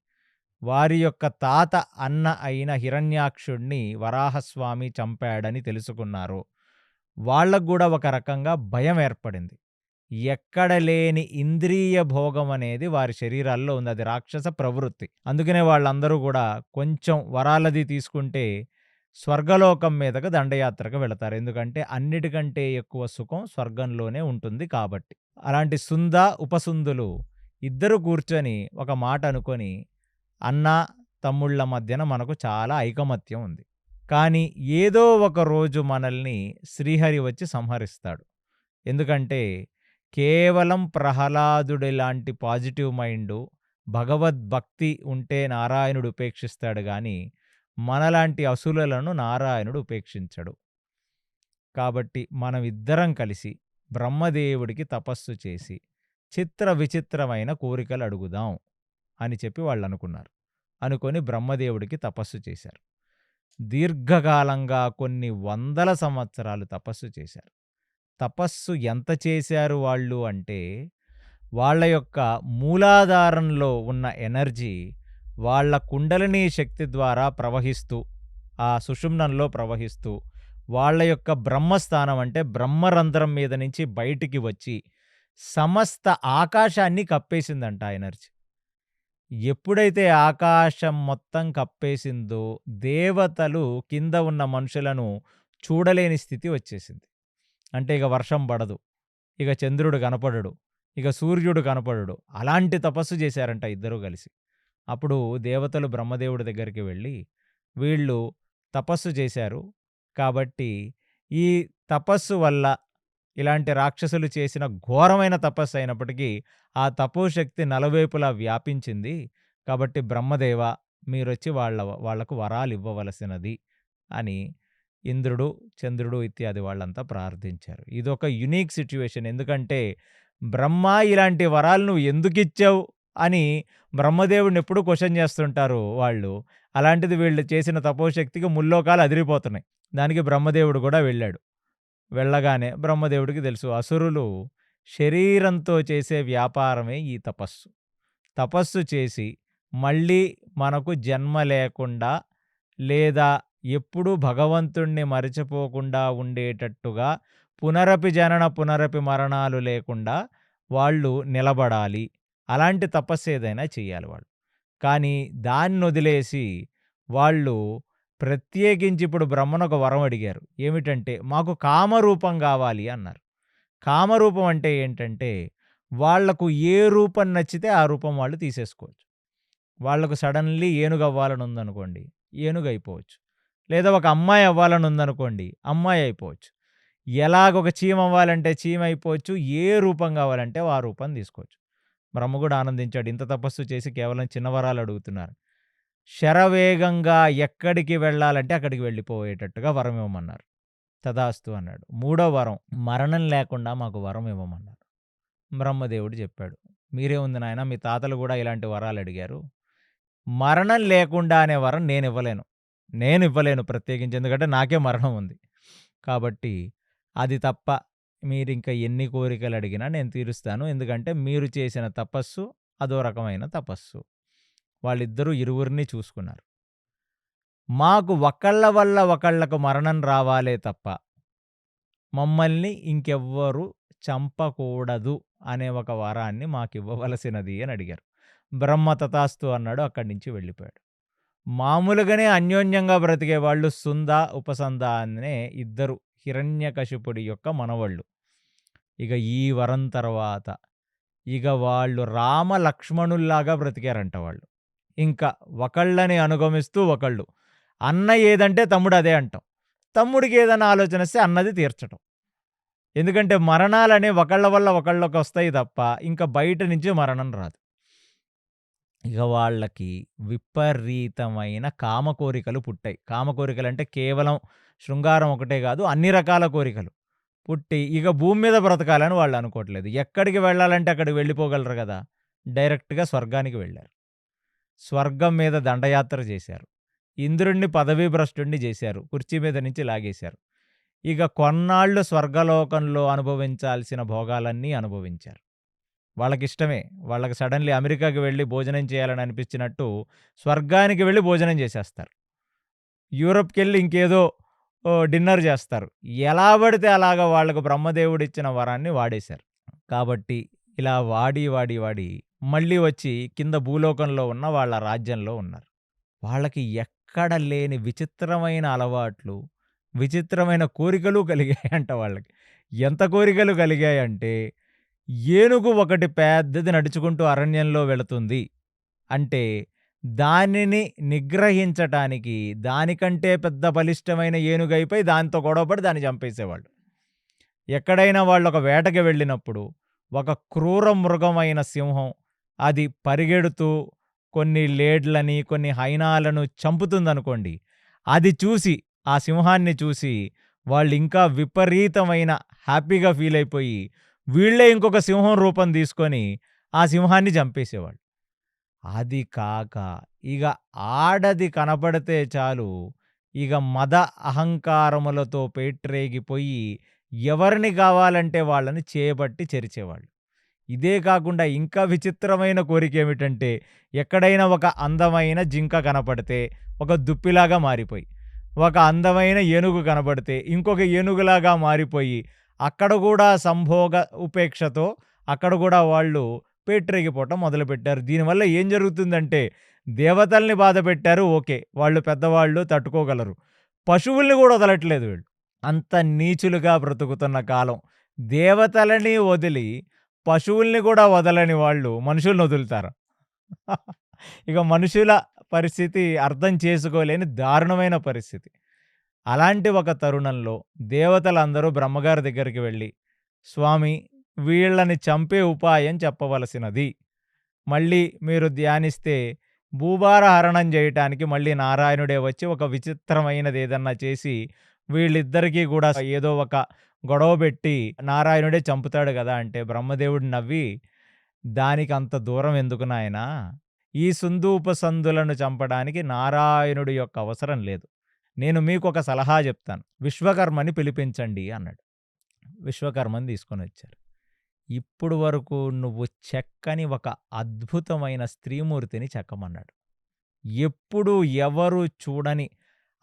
వారి యొక్క తాత అన్న అయిన హిరణ్యాక్షుడిని వరాహస్వామి చంపాడని తెలుసుకున్నారో, వాళ్ళకు గూడా ఒక రకంగా భయం ఏర్పడింది. ఎక్కడ లేని ఇంద్రియ భోగం అనేది వారి శరీరాల్లో ఉంది. అది రాక్షస ప్రవృత్తి. అందుకనే వాళ్ళందరూ గూడా కొంచెం వరాలది తీసుకుంటే స్వర్గలోకం మీదకు దండయాత్రకు వెళతారు. ఎందుకంటే అన్నిటికంటే ఎక్కువ సుఖం స్వర్గంలోనే ఉంటుంది కాబట్టి. అలాంటి సుంద, ఉపసుందులు ఇద్దరు కూర్చొని ఒక మాట అనుకొని, అన్నా, తమ్ముళ్ళ మధ్యన మనకు చాలా ఐకమత్యం ఉంది. కానీ ఏదో ఒక రోజు మనల్ని శ్రీహరి వచ్చి సంహరిస్తాడు. ఎందుకంటే కేవలం ప్రహ్లాదుడి లాంటి పాజిటివ్ మైండు, భగవద్భక్తి ఉంటే నారాయణుడు ఉపేక్షిస్తాడు గానీ, మనలాంటి అసురులను నారాయణుడు ఉపేక్షించడు. కాబట్టి మనమిద్దరం కలిసి బ్రహ్మదేవుడికి తపస్సు చేసి చిత్ర విచిత్రమైన కోరికలు అడుగుదాం అని చెప్పి వాళ్ళనుకున్నారు. అనుకొని బ్రహ్మదేవుడికి తపస్సు చేశారు. దీర్ఘకాలంగా కొన్ని వందల సంవత్సరాలు తపస్సు చేశారు. తపస్సు ఎంత చేశారు వాళ్ళు అంటే, వాళ్ళ యొక్క మూలాధారంలో ఉన్న ఎనర్జీ వాళ్ళ కుండలినీ శక్తి ద్వారా ప్రవహిస్తూ, ఆ సుషుమ్నంలో ప్రవహిస్తూ, వాళ్ళ యొక్క బ్రహ్మస్థానం అంటే బ్రహ్మరంధ్రం మీద నుంచి బయటికి వచ్చి సమస్త ఆకాశాన్ని కప్పేసిందంట ఆ ఎనర్జీ. ఎప్పుడైతే ఆకాశం మొత్తం కప్పేసిందో, దేవతలు కింద ఉన్న మనుషులను చూడలేని స్థితి వచ్చేసింది. అంటే ఇక వర్షం పడదు, ఇక చంద్రుడు కనపడడు, ఇక సూర్యుడు కనపడడు. అలాంటి తపస్సు చేశారంట ఇద్దరూ కలిసి. అప్పుడు దేవతలు బ్రహ్మదేవుడి దగ్గరికి వెళ్ళి, వీళ్ళు తపస్సు చేశారు కాబట్టి ఈ తపస్సు వల్ల, ఇలాంటి రాక్షసులు చేసిన ఘోరమైన తపస్సు అయినప్పటికీ ఆ తపోశక్తి నలువైపులా వ్యాపించింది. కాబట్టి బ్రహ్మదేవ, మీరొచ్చి వాళ్లకు వరాలు ఇవ్వవలసినది అని ఇంద్రుడు, చంద్రుడు ఇత్యాది వాళ్ళంతా ప్రార్థించారు. ఇదొక యునీక్ సిట్యుయేషన్. ఎందుకంటే బ్రహ్మ ఇలాంటి వరాలు నువ్వు ఎందుకిచ్చావు అని బ్రహ్మదేవుడిని ఎప్పుడు క్వశ్చన్ చేస్తుంటారు వాళ్ళు. అలాంటిది వీళ్ళు చేసిన తపోశక్తికి ముల్లోకాలు అదిరిపోతున్నాయి. దానికి బ్రహ్మదేవుడు కూడా వెళ్ళాడు. వెళ్ళగానే బ్రహ్మదేవుడికి తెలుసు, అసురులు శరీరంతో చేసే వ్యాపారమే ఈ తపస్సు. తపస్సు చేసి మళ్ళీ మనకు జన్మ లేకుండా, లేదా ఎప్పుడూ భగవంతుణ్ణి మరిచిపోకుండా ఉండేటట్టుగా, పునరపి జనన పునరపి మరణాలు లేకుండా వాళ్ళు నిలబడాలి. అలాంటి తపస్సు ఏదైనా చెయ్యాలి వాళ్ళు. కానీ దాన్నొదిలేసి వాళ్ళు ప్రత్యేకించి ఇప్పుడు బ్రహ్మను ఒక వరం అడిగారు. ఏమిటంటే, మాకు కామరూపం కావాలి అన్నారు. కామరూపం అంటే ఏంటంటే, వాళ్లకు ఏ రూపం నచ్చితే ఆ రూపం వాళ్ళు తీసేసుకోవచ్చు. వాళ్లకు సడన్లీ ఏనుగు అవ్వాలని ఉందనుకోండి, ఏనుగు అయిపోవచ్చు. లేదా ఒక అమ్మాయి అవ్వాలని ఉందనుకోండి, అమ్మాయి అయిపోవచ్చు. ఎలాగొక చీమ అవ్వాలంటే చీమ అయిపోవచ్చు. ఏ రూపం కావాలంటే ఆ రూపం తీసుకోవచ్చు. బ్రహ్మ కూడా ఆనందించాడు. ఇంత తపస్సు చేసి కేవలం చిన్న వరాలు అడుగుతున్నారు. శరవేగంగా ఎక్కడికి వెళ్ళాలంటే అక్కడికి వెళ్ళిపోయేటట్టుగా వరం ఇవ్వమన్నారు. తదాస్తు అన్నాడు. 3వ వరం, మరణం లేకుండా మాకు వరం ఇవ్వమన్నారు. బ్రహ్మదేవుడు చెప్పాడు, మీరేముంది నాయనా, మీ తాతలు కూడా ఇలాంటి వరాలు అడిగారు. మరణం లేకుండా అనే వరం నేను ఇవ్వలేను ప్రత్యేకించి, ఎందుకంటే నాకే మరణం ఉంది. కాబట్టి అది తప్ప మీరింక ఎన్ని కోరికలు అడిగినా నేను తీరుస్తాను. ఎందుకంటే మీరు చేసిన తపస్సు అదో రకమైన తపస్సు. వాళ్ళిద్దరూ ఇరువురిని చూసుకున్నారు. మాకు ఒకళ్ళ వల్ల ఒకళ్ళకు మరణం రావాలే తప్ప మమ్మల్ని ఇంకెవ్వరు చంపకూడదు అనే ఒక వరాన్ని మాకివ్వవలసినది అని అడిగారు. బ్రహ్మ తథాస్తు అన్నాడు. అక్కడి నుంచి వెళ్ళిపోయాడు. మామూలుగానే అన్యోన్యంగా బ్రతికే వాళ్ళు సుంద, ఉపసంద అనే ఇద్దరు హిరణ్యకశిపుడి యొక్క మనవళ్ళు. ఇక ఈ వరం తర్వాత ఇక వాళ్ళు రామ లక్ష్మణుల్లాగా బ్రతికారంట వాళ్ళు. ఇంకా ఒకళ్ళని అనుగమిస్తూ ఒకళ్ళు. అన్న ఏదంటే తమ్ముడు అదే అంటాం. తమ్ముడికి ఏదైనా ఆలోచన వస్తే అన్నది తీర్చటం. ఎందుకంటే మరణాలనేవి ఒకళ్ళ వల్ల ఒకళ్ళకి వస్తాయి తప్ప ఇంకా బయట నుంచి మరణం రాదు. ఇక వాళ్ళకి విపరీతమైన కామ కోరికలు పుట్టాయి. కామ కోరికలంటే కేవలం శృంగారం ఒకటే కాదు, అన్ని రకాల కోరికలు పుట్టి ఇక భూమి మీద బ్రతకాలని వాళ్ళు అనుకోవట్లేదు. ఎక్కడికి వెళ్ళాలంటే అక్కడికి వెళ్ళిపోగలరు కదా! డైరెక్ట్‌గా స్వర్గానికి వెళ్ళారు. స్వర్గం మీద దండయాత్ర చేశారు. ఇంద్రుడిని పదవీ భ్రష్టుడిని చేశారు. కుర్చీ మీద నుంచి లాగేశారు. ఇక కొన్నాళ్ళు స్వర్గలోకంలో అనుభవించాల్సిన భోగాలన్నీ అనుభవించారు. వాళ్ళకిష్టమే. వాళ్ళకి సడెన్‌లీ అమెరికాకి వెళ్ళి భోజనం చేయాలని అనిపించినట్టు స్వర్గానికి వెళ్ళి భోజనం చేసేస్తారు. యూరప్‌కెళ్ళి ఇంకేదో డిన్నర్ చేస్తారు. ఎలా పడితే అలాగా వాళ్ళకు బ్రహ్మదేవుడిచ్చిన వరాన్ని వాడేశారు. కాబట్టి ఇలా వాడి మళ్ళీ వచ్చి కింద భూలోకంలో ఉన్న వాళ్ళ రాజ్యంలో ఉన్నారు. వాళ్ళకి ఎక్కడ లేని విచిత్రమైన అలవాట్లు, విచిత్రమైన కోరికలు కలిగాయంట వాళ్ళకి. ఎంత కోరికలు కలిగాయంటే, ఏనుగు ఒకటి పెద్దది నడుచుకుంటూ అరణ్యంలో వెళుతుంది అంటే, దానిని నిగ్రహించటానికి దానికంటే పెద్ద బలిష్టమైన ఏనుగైపోయి దానితో గొడవపడి దాన్ని చంపేసేవాళ్ళు. ఎక్కడైనా వాళ్ళొక వేటకి వెళ్ళినప్పుడు, ఒక క్రూర మృగమైన సింహం అది పరిగెడుతూ కొన్ని లేడ్లని, కొన్ని హైనాలను చంపుతుందనుకోండి, అది చూసి, ఆ సింహాన్ని చూసి వాళ్ళింకా విపరీతమైన హ్యాపీగా ఫీలయిపోయి, వీళ్ళే ఇంకొక సింహం రూపం తీసుకొని ఆ సింహాన్ని చంపేసేవాళ్ళు. అది కాక ఇగ ఆడది కనపడితే చాలు, ఇగ మద అహంకారములతో పేట్రేగిపోయి ఎవరిని కావాలంటే వాళ్ళని చేయబట్టి చెరిచేవాళ్ళు. ఇదే కాకుండా ఇంకా విచిత్రమైన కోరికేమిటంటే, ఎక్కడైనా ఒక అందమైన జింక కనపడితే ఒక దుప్పిలాగా మారిపోయి, ఒక అందమైన ఏనుగు కనపడితే ఇంకొక ఏనుగులాగా మారిపోయి, అక్కడ కూడా సంభోగ ఉపేక్షతో అక్కడ కూడా వాళ్ళు పేట్రేగిపోవటం మొదలుపెట్టారు. దీనివల్ల ఏం జరుగుతుందంటే, దేవతల్ని బాధపెట్టారు ఓకే. వాళ్ళు పెద్దవాళ్ళు తట్టుకోగలరు. పశువుల్ని కూడా వదలట్లేదు వీళ్ళు. అంత నీచులుగా బ్రతుకుతున్న కాలం. దేవతలని వదిలి పశువుల్ని కూడా వదలని వాళ్ళు మనుషుల్ని వదులుతారా? ఇక మనుషుల పరిస్థితి అర్థం చేసుకోలేని దారుణమైన పరిస్థితి. అలాంటి ఒక తరుణంలో దేవతలందరూ బ్రహ్మగారి దగ్గరికి వెళ్ళి, స్వామి, వీళ్ళని చంపే ఉపాయం చెప్పవలసినది. మళ్ళీ మీరు ధ్యానిస్తే భూభార హరణం చేయటానికి మళ్ళీ నారాయణుడే వచ్చి ఒక విచిత్రమైనదేదన్నా చేసి వీళ్ళిద్దరికీ కూడా ఏదో ఒక గొడవ పెట్టి నారాయణుడే చంపుతాడు గదా! అంటే బ్రహ్మదేవుడు నవ్వి, దానికంత దూరం ఎందుకు నాయనా? ఈ సుందూపసందులను చంపడానికి నారాయణుడి యొక్క అవసరం లేదు. నేను మీకొక సలహా చెప్తాను. విశ్వకర్మని పిలిపించండి అన్నాడు. విశ్వకర్మని తీసుకొనొచ్చారు. ఇప్పుడు వరకు నువ్వు చెక్కని ఒక అద్భుతమైన స్త్రీమూర్తిని చెక్కమన్నాడు. ఎప్పుడు ఎవరు చూడని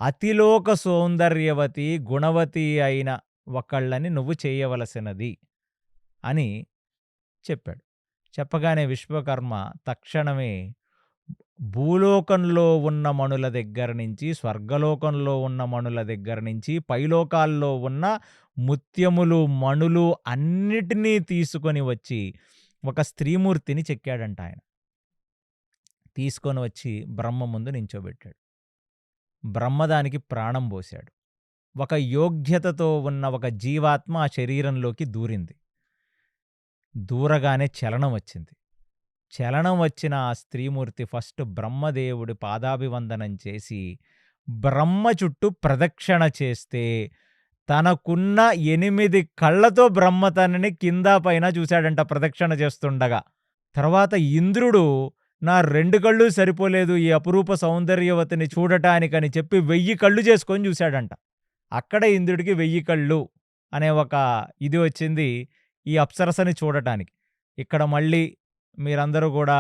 అతిలోక సౌందర్యవతి, గుణవతి అయిన ఒకళ్ళని నువ్వు చేయవలసినది అని చెప్పాడు. చెప్పగానే విశ్వకర్మ తక్షణమే భూలోకంలో ఉన్న మణుల దగ్గర నుంచి, స్వర్గలోకంలో ఉన్న మణుల దగ్గర నుంచి, పైలోకాల్లో ఉన్న ముత్యములు, మణులు అన్నిటినీ తీసుకొని వచ్చి ఒక స్త్రీమూర్తిని చెక్కాడంట ఆయన. తీసుకొని వచ్చి బ్రహ్మ ముందు నించోబెట్టాడు. బ్రహ్మ దానికి ప్రాణం పోశాడు. ఒక యోగ్యతతో ఉన్న ఒక జీవాత్మ ఆ శరీరంలోకి దూరింది. దూరగానే చలనం వచ్చింది. చలనం వచ్చిన ఆ స్త్రీమూర్తి ఫస్ట్ బ్రహ్మదేవుడి పాదాభివందనం చేసి బ్రహ్మ చుట్టూ ప్రదక్షిణ చేస్తే తనకున్న 8 కళ్ళతో బ్రహ్మ తనని కింద పైన చూశాడంట ప్రదక్షిణ చేస్తుండగా. తర్వాత ఇంద్రుడు నా 2 కళ్ళు సరిపోలేదు ఈ అపురూప సౌందర్యవతిని చూడటానికని చెప్పి 1000 కళ్ళు చేసుకొని చూశాడంట. అక్కడ ఇంద్రుడికి 1000 కళ్ళు అనే ఒక ఇది వచ్చింది ఈ అప్సరసని చూడటానికి. ఇక్కడ మళ్ళీ మీరందరూ కూడా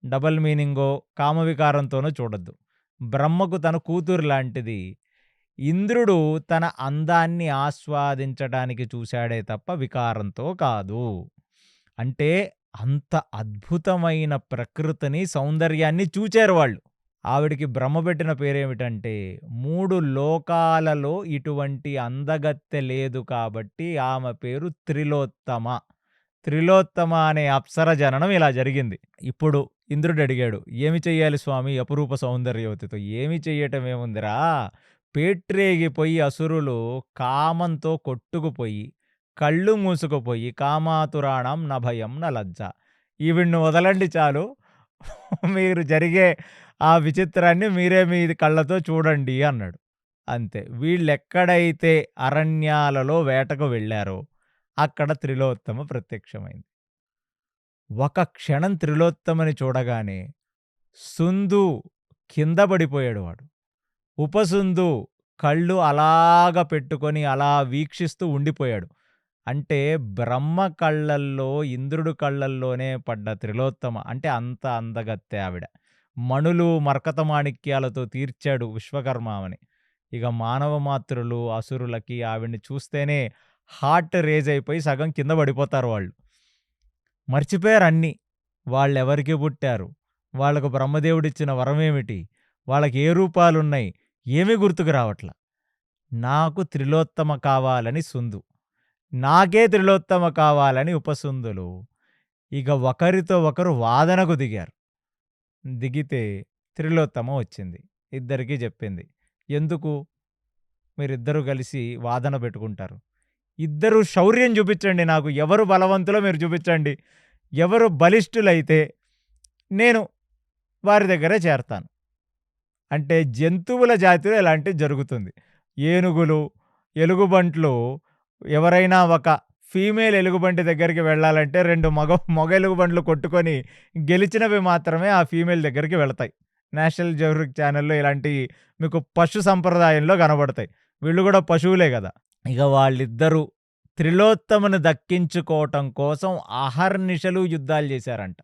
డబుల్ మీనింగో, కామవికారంతోనో చూడొద్దు. బ్రహ్మకు తన కూతురు లాంటిది. ఇంద్రుడు తన అందాన్ని ఆస్వాదించడానికి చూశాడే తప్ప వికారంతో కాదు. అంటే అంత అద్భుతమైన ప్రకృతిని, సౌందర్యాన్ని చూచారు వాళ్ళు. ఆవిడకి బ్రహ్మ పెట్టిన పేరేమిటంటే 3 లోకాలలో ఇటువంటి అందగత్తె లేదు కాబట్టి ఆమె పేరు త్రిలోత్తమ. త్రిలోత్తమ అనే అప్సర జననం ఇలా జరిగింది. ఇప్పుడు ఇంద్రుడు అడిగాడు, ఏమి చెయ్యాలి స్వామి అపురూప సౌందర్యవతితో? ఏమి చెయ్యటమేముందిరా, పేట్రేగిపోయి అసురులు కామంతో కొట్టుకుపోయి కళ్ళు మూసుకుపోయి కామాతురాణం నభయం నలజ్జ, ఈవిడ్ని వదలండి చాలు, మీరు జరిగే ఆ విచిత్రాన్ని మీరే మీ కళ్ళతో చూడండి అన్నాడు. అంతే. వీళ్ళెక్కడైతే అరణ్యాలలో వేటకు వెళ్ళారో అక్కడ త్రిలోత్తమ ప్రత్యక్షమైంది. ఒక క్షణం త్రిలోత్తమని చూడగానే సుందు కింద పడిపోయాడు వాడు. ఉపసుందు కళ్ళు అలాగ పెట్టుకొని అలా వీక్షిస్తూ ఉండిపోయాడు. అంటే బ్రహ్మ కళ్ళల్లో, ఇంద్రుడు కళ్ళల్లోనే పడ్డ త్రిలోత్తమ అంటే అంత అందగత్తె ఆవిడ. మణులు మరకత మాణిక్యాలతో తీర్చాడు విశ్వకర్మ ఆమెని. ఇక మానవ మాతృలు అసురులకి ఆవిడ్ని చూస్తేనే హార్ట్ రేజ్ అయిపోయి సగం కింద పడిపోతారు వాళ్ళు. మర్చిపోయారు అన్నీ. వాళ్ళెవరికి పుట్టారు, వాళ్ళకు బ్రహ్మదేవుడిచ్చిన వరమేమిటి, వాళ్ళకి ఏ రూపాలున్నాయి, ఏమీ గుర్తుకు రావట్ల. నాకు త్రిలోత్తమ కావాలని సుందు, నాకే త్రిలోత్తమ కావాలని ఉపసుందులు. ఇక ఒకరితో ఒకరు వాదనకు దిగారు. దిగితే త్రిలోత్తమ వచ్చింది. ఇద్దరికీ చెప్పింది, ఎందుకు మీరిద్దరూ కలిసి వాదన పెట్టుకుంటారు? ఇద్దరు శౌర్యం చూపించండి, నాకు ఎవరు బలవంతులో మీరు చూపించండి. ఎవరు బలిష్ఠులైతే నేను వారి దగ్గరే చేరతాను. అంటే జంతువుల జాతిలో ఇలాంటివి జరుగుతుంది. ఏనుగులు, ఎలుగుబంట్లు ఎవరైనా ఒక ఫీమేల్ ఎలుగుబంటి దగ్గరికి వెళ్ళాలంటే 2 మగ ఎలుగుబంట్లు కొట్టుకొని గెలిచినవి మాత్రమే ఆ ఫీమేల్ దగ్గరికి వెళతాయి. నేషనల్ జియోగ్రఫిక్ ఛానల్లో ఇలాంటి మీకు పశు సంప్రదాయంలో కనబడతాయి. వీళ్ళు కూడా పశువులే కదా. ఇక వాళ్ళిద్దరూ త్రిలోత్తమను దక్కించుకోవటం కోసం అహర్నిశలు యుద్ధాలు చేశారంట.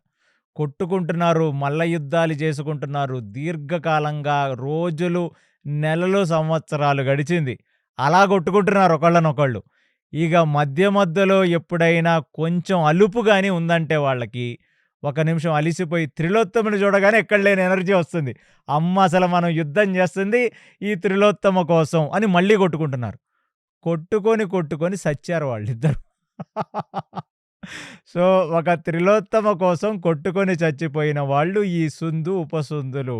కొట్టుకుంటున్నారు, మల్ల యుద్ధాలు చేసుకుంటున్నారు. దీర్ఘకాలంగా రోజులు, నెలలు, సంవత్సరాలు గడిచింది. అలా కొట్టుకుంటున్నారు ఒకళ్ళనొకళ్ళు. ఇక మధ్యలో ఎప్పుడైనా కొంచెం అలుపు గాని ఉందంటే వాళ్ళకి, ఒక నిమిషం అలిసిపోయి త్రిలోత్తమని చూడగానే ఎక్కడ లేని ఎనర్జీ వస్తుంది. అమ్మ అసలు మనం యుద్ధం చేస్తుంది ఈ త్రిలోత్తమ కోసం అని మళ్ళీ కొట్టుకుంటున్నారు. కొట్టుకొని సచ్చారు వాళ్ళిద్దరు. సో, ఒక త్రిలోత్తమ కోసం కొట్టుకొని చచ్చిపోయిన వాళ్ళు ఈ సుందు, ఉపసుందులు.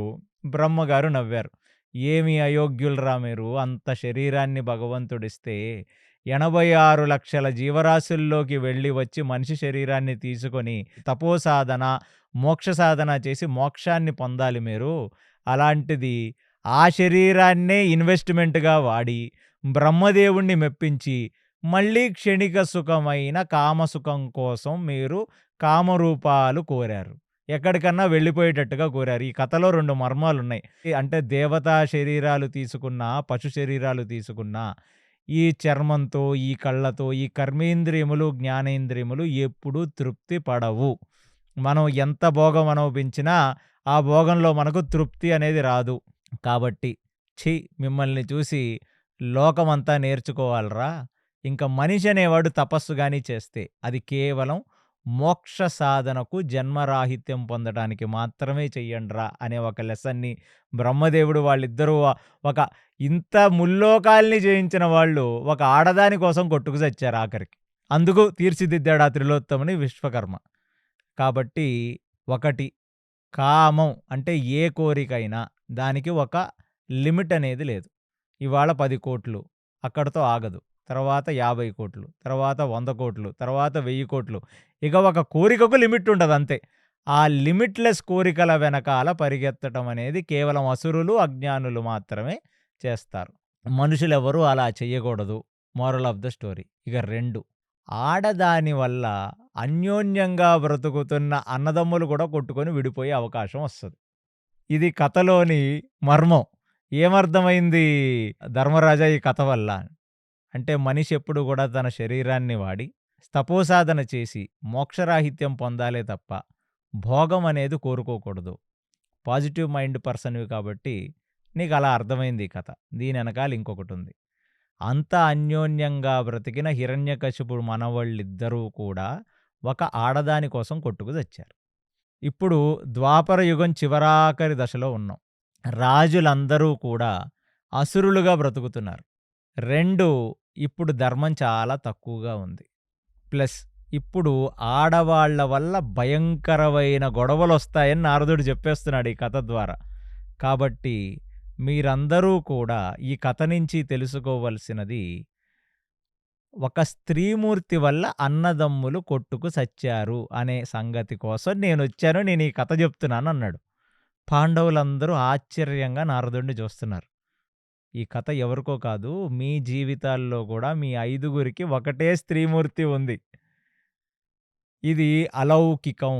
బ్రహ్మగారు నవ్వారు. ఏమి అయోగ్యులరా మీరు, అంత శరీరాన్ని భగవంతుడిస్తే 86 లక్షల జీవరాశుల్లోకి వెళ్ళి వచ్చి మనిషి శరీరాన్ని తీసుకొని తపోసాధన, మోక్ష సాధన చేసి మోక్షాన్ని పొందాలి మీరు. అలాంటిది ఆ శరీరాన్నే ఇన్వెస్ట్‌మెంట్‌గా వాడి బ్రహ్మదేవుణ్ణి మెప్పించి మళ్ళీ క్షణిక సుఖమైన కామసుఖం కోసం మీరు కామరూపాలు కోరారు. ఎక్కడికన్నా వెళ్ళిపోయేటట్టుగా కోరారు. ఈ కథలో 2 మర్మాలున్నాయి. అంటే దేవతా శరీరాలు తీసుకున్నా, పశు శరీరాలు తీసుకున్నా, ఈ చర్మంతో, ఈ కళ్ళతో, ఈ కర్మేంద్రియములు, జ్ఞానేంద్రియములు ఎప్పుడూ తృప్తి పడవు. మనం ఎంత భోగం అనుభవించినా ఆ భోగంలో మనకు తృప్తి అనేది రాదు. కాబట్టి ఛీ, మిమ్మల్ని చూసి లోకమంతా నేర్చుకోవాలిరా. ఇంక మనిషి అనేవాడు తపస్సు గాని చేస్తే అది కేవలం మోక్ష సాధనకు, జన్మరాహిత్యం పొందడానికి మాత్రమే చెయ్యండ్రా అనే ఒక లెసన్ని బ్రహ్మదేవుడు వాళ్ళిద్దరూ ఒక ఇంత ముల్లోకాల్ని జయించిన వాళ్ళు ఒక ఆడదాని కోసం కొట్టుకు చచ్చారు ఆఖరికి. అందుకు తీర్చిదిద్దాడు ఆ త్రిలోత్తముని విశ్వకర్మ. కాబట్టి ఒకటి, కామం అంటే ఏ కోరికైనా దానికి ఒక లిమిట్ అనేది లేదు. ఇవాళ 10 కోట్లు అక్కడితో ఆగదు. తర్వాత 50 కోట్లు, తర్వాత 100 కోట్లు, తర్వాత 1000 కోట్లు. ఇక ఒక కోరికకు లిమిట్ ఉండదు అంతే. ఆ లిమిట్‌లెస్ కోరికల వెనకాల పరిగెత్తడం అనేది కేవలం అసురులు, అజ్ఞానులు మాత్రమే చేస్తారు. మనుషులెవరూ అలా చెయ్యకూడదు మోరల్ ఆఫ్ ద స్టోరీ. ఇక 2, ఆడదాని వల్ల అన్యోన్యంగా బ్రతుకుతున్న అన్నదమ్ములు కూడా కొట్టుకొని విడిపోయే అవకాశం వస్తది. ఇది కథలోని మర్మం. ఏమర్థమైంది ధర్మరాజా ఈ కథ వల్ల? అంటే మనిషి ఎప్పుడు కూడా తన శరీరాన్ని వాడి తపోసాధన చేసి మోక్షరాహిత్యం పొందాలే తప్ప భోగం అనేది కోరుకోకూడదు. పాజిటివ్ మైండ్ పర్సన్‌వి కాబట్టి నీకు అలా అర్థమైంది ఈ కథ. దీని ఎనకాల ఇంకొకటుంది. అంత అన్యోన్యంగా బ్రతికిన హిరణ్యకశిపుడు మనవళ్ళిద్దరూ కూడా ఒక ఆడదాని కోసం కొట్టుకు చచ్చారు. ఇప్పుడు ద్వాపర యుగం చివరాఖరి దశలో ఉన్నాం. రాజులందరూ కూడా అసురులుగా బ్రతుకుతున్నారు. 2, ఇప్పుడు ధర్మం చాలా తక్కువగా ఉంది. ప్లస్ ఇప్పుడు ఆడవాళ్ల వల్ల భయంకరమైన గొడవలొస్తాయని నారదుడు చెప్పేస్తున్నాడు ఈ కథ ద్వారా. కాబట్టి మీరందరూ కూడా ఈ కథ నుంచి తెలుసుకోవలసినది, ఒక స్త్రీమూర్తి వల్ల అన్నదమ్ములు కొట్టుకు సచ్చారు అనే సంగతి కోసం నేనొచ్చాను, నేను ఈ కథ చెప్తున్నాను అన్నాడు. పాండవులందరూ ఆశ్చర్యంగా నారదుడిని చూస్తున్నారు. ఈ కథ ఎవరికో కాదు, మీ జీవితాల్లో కూడా మీ 5గురికి ఒకటే స్త్రీమూర్తి ఉంది. ఇది అలౌకికం.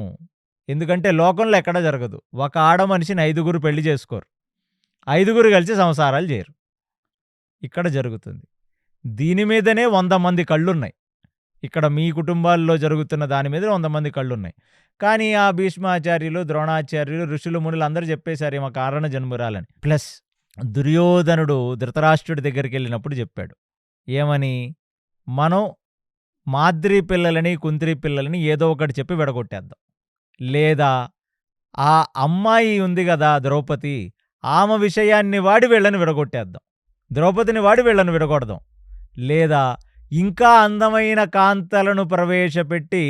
ఎందుకంటే లోకంలో ఎక్కడ జరగదు. ఒక ఆడ మనిషిని 5గురు పెళ్లి చేసుకోరు. 5గురు కలిసి సంసారాలు చేయరు. ఇక్కడ జరుగుతుంది. దీని మీదనే 100 మంది కళ్ళున్నాయి. ఇక్కడ మీ కుటుంబాల్లో జరుగుతున్న దాని మీద 100 మంది కళ్ళున్నాయి. కానీ ఆ భీష్మాచార్యులు, ద్రోణాచార్యులు, ఋషులు, మునులు అందరూ చెప్పేశారు ఈమె కారణ జన్మురాలని. ప్లస్ దుర్యోధనుడు ధృతరాష్ట్రుడి దగ్గరికి వెళ్ళినప్పుడు చెప్పాడు. ఏమని? మనం మాద్రి పిల్లలని, కుంత్రి పిల్లలని ఏదో ఒకటి చెప్పి విడగొట్టేద్దాం. లేదా ఆ అమ్మాయి ఉంది కదా ద్రౌపది, ఆమె విషయాన్ని వాడి వీళ్ళని విడగొట్టేద్దాం. ద్రౌపదిని వాడి వీళ్ళని విడగొడదాం. లేదా ఇంకా అందమైన కాంతలను ప్రవేశపెట్టి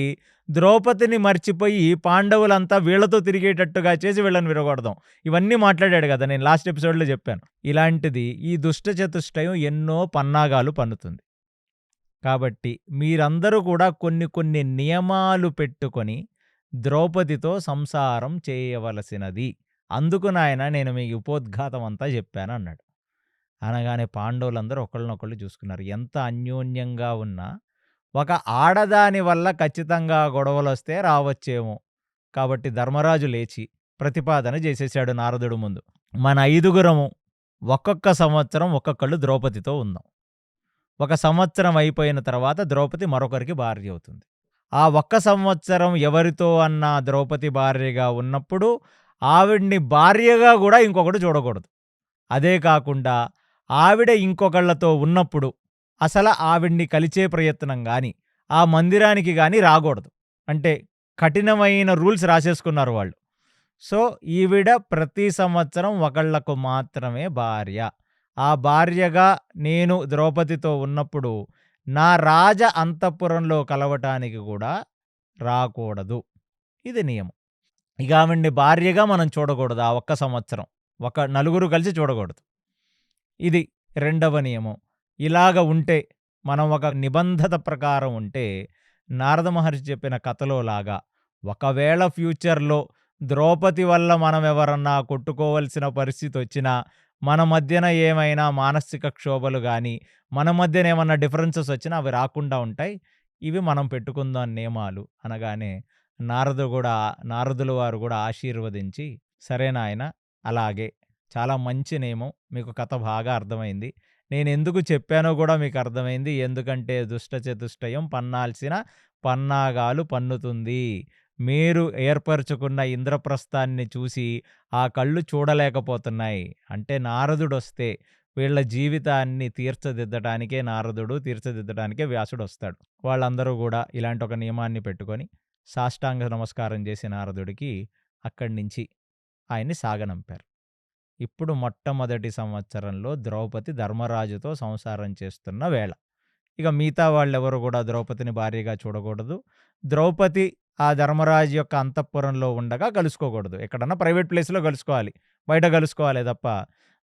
ద్రౌపదిని మర్చిపోయి పాండవులంతా వీళ్లతో తిరిగేటట్టుగా చేసి వీళ్ళని విడగొడదాం. ఇవన్నీ మాట్లాడాడు కదా, నేను లాస్ట్ ఎపిసోడ్లో చెప్పాను. ఇలాంటిది ఈ దుష్ట చతుష్టయం ఎన్నో పన్నాగాలు పన్నుతుంది. కాబట్టి మీరందరూ కూడా కొన్ని నియమాలు పెట్టుకొని ద్రౌపదితో సంసారం చేయవలసినది. అందుకు నాయన నేను మీ ఉపోద్ఘాతం అంతా చెప్పాను అన్నాడు. అనగానే పాండవులందరూ ఒకళ్ళనొకళ్ళు చూసుకున్నారు. ఎంత అన్యోన్యంగా ఉన్నా ఒక ఆడదాని వల్ల ఖచ్చితంగా గొడవలొస్తే రావచ్చేమో. కాబట్టి ధర్మరాజు లేచి ప్రతిపాదన చేసేశాడు నారదుడు ముందు. మన 5గురము ఒక్కొక్క సంవత్సరం ఒక్కొక్కళ్ళు ద్రౌపదితో ఉందాం. 1 సంవత్సరం అయిపోయిన తర్వాత ద్రౌపది మరొకరికి భార్య అవుతుంది. ఆ 1 సంవత్సరం ఎవరితో అన్నా ద్రౌపది భార్యగా ఉన్నప్పుడు ఆవిడ్ని భార్యగా కూడా ఇంకొకడు చూడకూడదు. అదే కాకుండా ఆవిడ ఇంకొకళ్ళతో ఉన్నప్పుడు అసలు ఆవిడ్ని కలిచే ప్రయత్నం కానీ ఆ మందిరానికి కానీ రాకూడదు. అంటే కఠినమైన రూల్స్ రాసేసుకున్నారు వాళ్ళు. సో ఈవిడ ప్రతి సంవత్సరం ఒకళ్లకు మాత్రమే భార్య. ఆ భార్యగా నేను ద్రౌపదితో ఉన్నప్పుడు నా రాజ అంతఃపురంలో కలవటానికి కూడా రాకూడదు. ఇది నియమం. ఇక ఆవిడ్ని భార్యగా మనం చూడకూడదు. ఆ 1 సంవత్సరం ఒక నలుగురు కలిసి చూడకూడదు. ఇది 2వ నియమం. ఇలాగ ఉంటే మనం ఒక నిబంధత ప్రకారం ఉంటే నారద మహర్షి చెప్పిన కథలో లాగా ఒకవేళ ఫ్యూచర్లో ద్రౌపది వల్ల మనం ఎవరన్నా కొట్టుకోవలసిన పరిస్థితి వచ్చినా, మన మధ్యన ఏమైనా మానసిక క్షోభలు కానీ, మన మధ్యన ఏమన్నా డిఫరెన్సెస్ వచ్చినా అవి రాకుండా ఉంటాయి. ఇవి మనం పెట్టుకుందాం నియమాలు అనగానే నారదుల వారు కూడా ఆశీర్వదించి, సరే నాయన అలాగే, చాలా మంచి నియమం, మీకు కథ బాగా అర్థమైంది. నేను ఎందుకు చెప్పానో కూడా మీకు అర్థమైంది. ఎందుకంటే దుష్ట చతుష్టయం పన్నాల్సిన పన్నాగాలు పన్నుతుంది. మీరు ఏర్పరచుకున్న ఇంద్రప్రస్థాన్ని చూసి ఆ కళ్ళు చూడలేకపోతున్నాయి. అంటే నారదుడొస్తే వీళ్ళ జీవితాన్ని తీర్చిదిద్దడానికే నారదుడు, తీర్చిదిద్దడానికే వ్యాసుడొస్తాడు. వాళ్ళందరూ కూడా ఇలాంటి ఒక నియమాన్ని పెట్టుకొని సాష్టాంగ నమస్కారం చేసి నారదుడికి అక్కడి నుంచి ఆయన్ని సాగనంపారు. ఇప్పుడు మొట్టమొదటి సంవత్సరంలో ద్రౌపది ధర్మరాజుతో సంసారం చేస్తున్న వేళ. ఇక మిగతా వాళ్ళెవరు కూడా ద్రౌపదిని భార్యగా చూడకూడదు. ద్రౌపది ఆ ధర్మరాజు యొక్క అంతఃపురంలో ఉండగా కలుసుకోకూడదు. ఎక్కడన్నా ప్రైవేట్ ప్లేస్‌లో కలుసుకోవాలి. బయట కలుసుకోవాలే తప్ప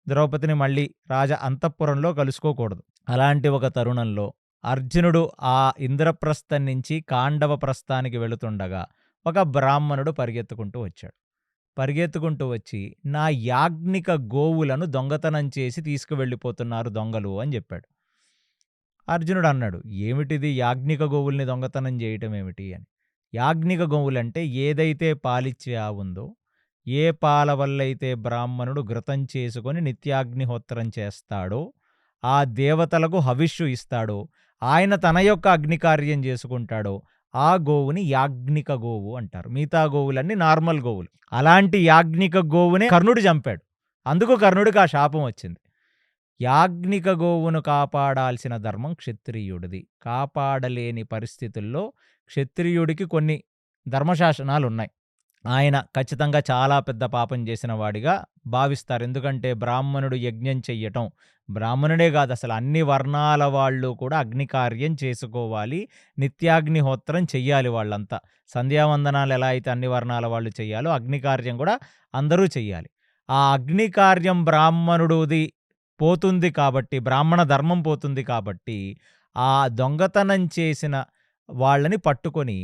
ద్రౌపదిని మళ్ళీ రాజ అంతఃపురంలో కలుసుకోకూడదు. అలాంటి ఒక తరుణంలో అర్జునుడు ఆ ఇంద్రప్రస్థం నుంచి కాండవ ప్రస్థానికి వెళుతుండగా ఒక బ్రాహ్మణుడు పరిగెత్తుకుంటూ వచ్చాడు. పరిగెత్తుకుంటూ వచ్చి, నా యాజ్ఞిక గోవులను దొంగతనం చేసి తీసుకువెళ్ళిపోతున్నారు దొంగలు అని చెప్పాడు. అర్జునుడు అన్నాడు, "ఏమిటిది యాజ్ఞిక గోవుల్ని దొంగతనం చేయటం ఏమిటి" అని. యాజ్ఞిక గోవులంటే ఏదైతే పాలిచ్చే ఆవుందో, ఏ పాల వల్లైతే బ్రాహ్మణుడు ఘృతం చేసుకొని నిత్యాగ్నిహోత్రం చేస్తాడో, ఆ దేవతలకు హవిష్షు ఇస్తాడో, ఆయన తన యొక్క అగ్నికార్యం చేసుకుంటాడో, ఆ గోవుని యాజ్ఞిక గోవు అంటారు. మిగతా గోవులన్నీ నార్మల్ గోవులు. అలాంటి యాజ్ఞిక గోవునే కర్ణుడు చంపాడు. అందుకు కర్ణుడికి ఆ శాపం వచ్చింది. యాజ్ఞిక గోవును కాపాడాల్సిన ధర్మం క్షత్రియుడిది. కాపాడలేని పరిస్థితుల్లో క్షత్రియుడికి కొన్ని ధర్మశాసనాలున్నాయి. ఆయన ఖచ్చితంగా చాలా పెద్ద పాపం చేసిన వాడిగా భావిస్తారు. ఎందుకంటే బ్రాహ్మణుడు యజ్ఞం చెయ్యటం, బ్రాహ్మణుడే కాదు అసలు అన్ని వర్ణాల వాళ్ళు కూడా అగ్నికార్యం చేసుకోవాలి. నిత్యాగ్నిహోత్రం చెయ్యాలి వాళ్ళంతా. సంధ్యావందనాలు ఎలా అయితే అన్ని వర్ణాల వాళ్ళు చెయ్యాలో అగ్నికార్యం కూడా అందరూ చెయ్యాలి. ఆ అగ్నికార్యం బ్రాహ్మణుడిది పోతుంది కాబట్టి, బ్రాహ్మణ ధర్మం పోతుంది కాబట్టి, ఆ దొంగతనం చేసిన వాళ్ళని పట్టుకొని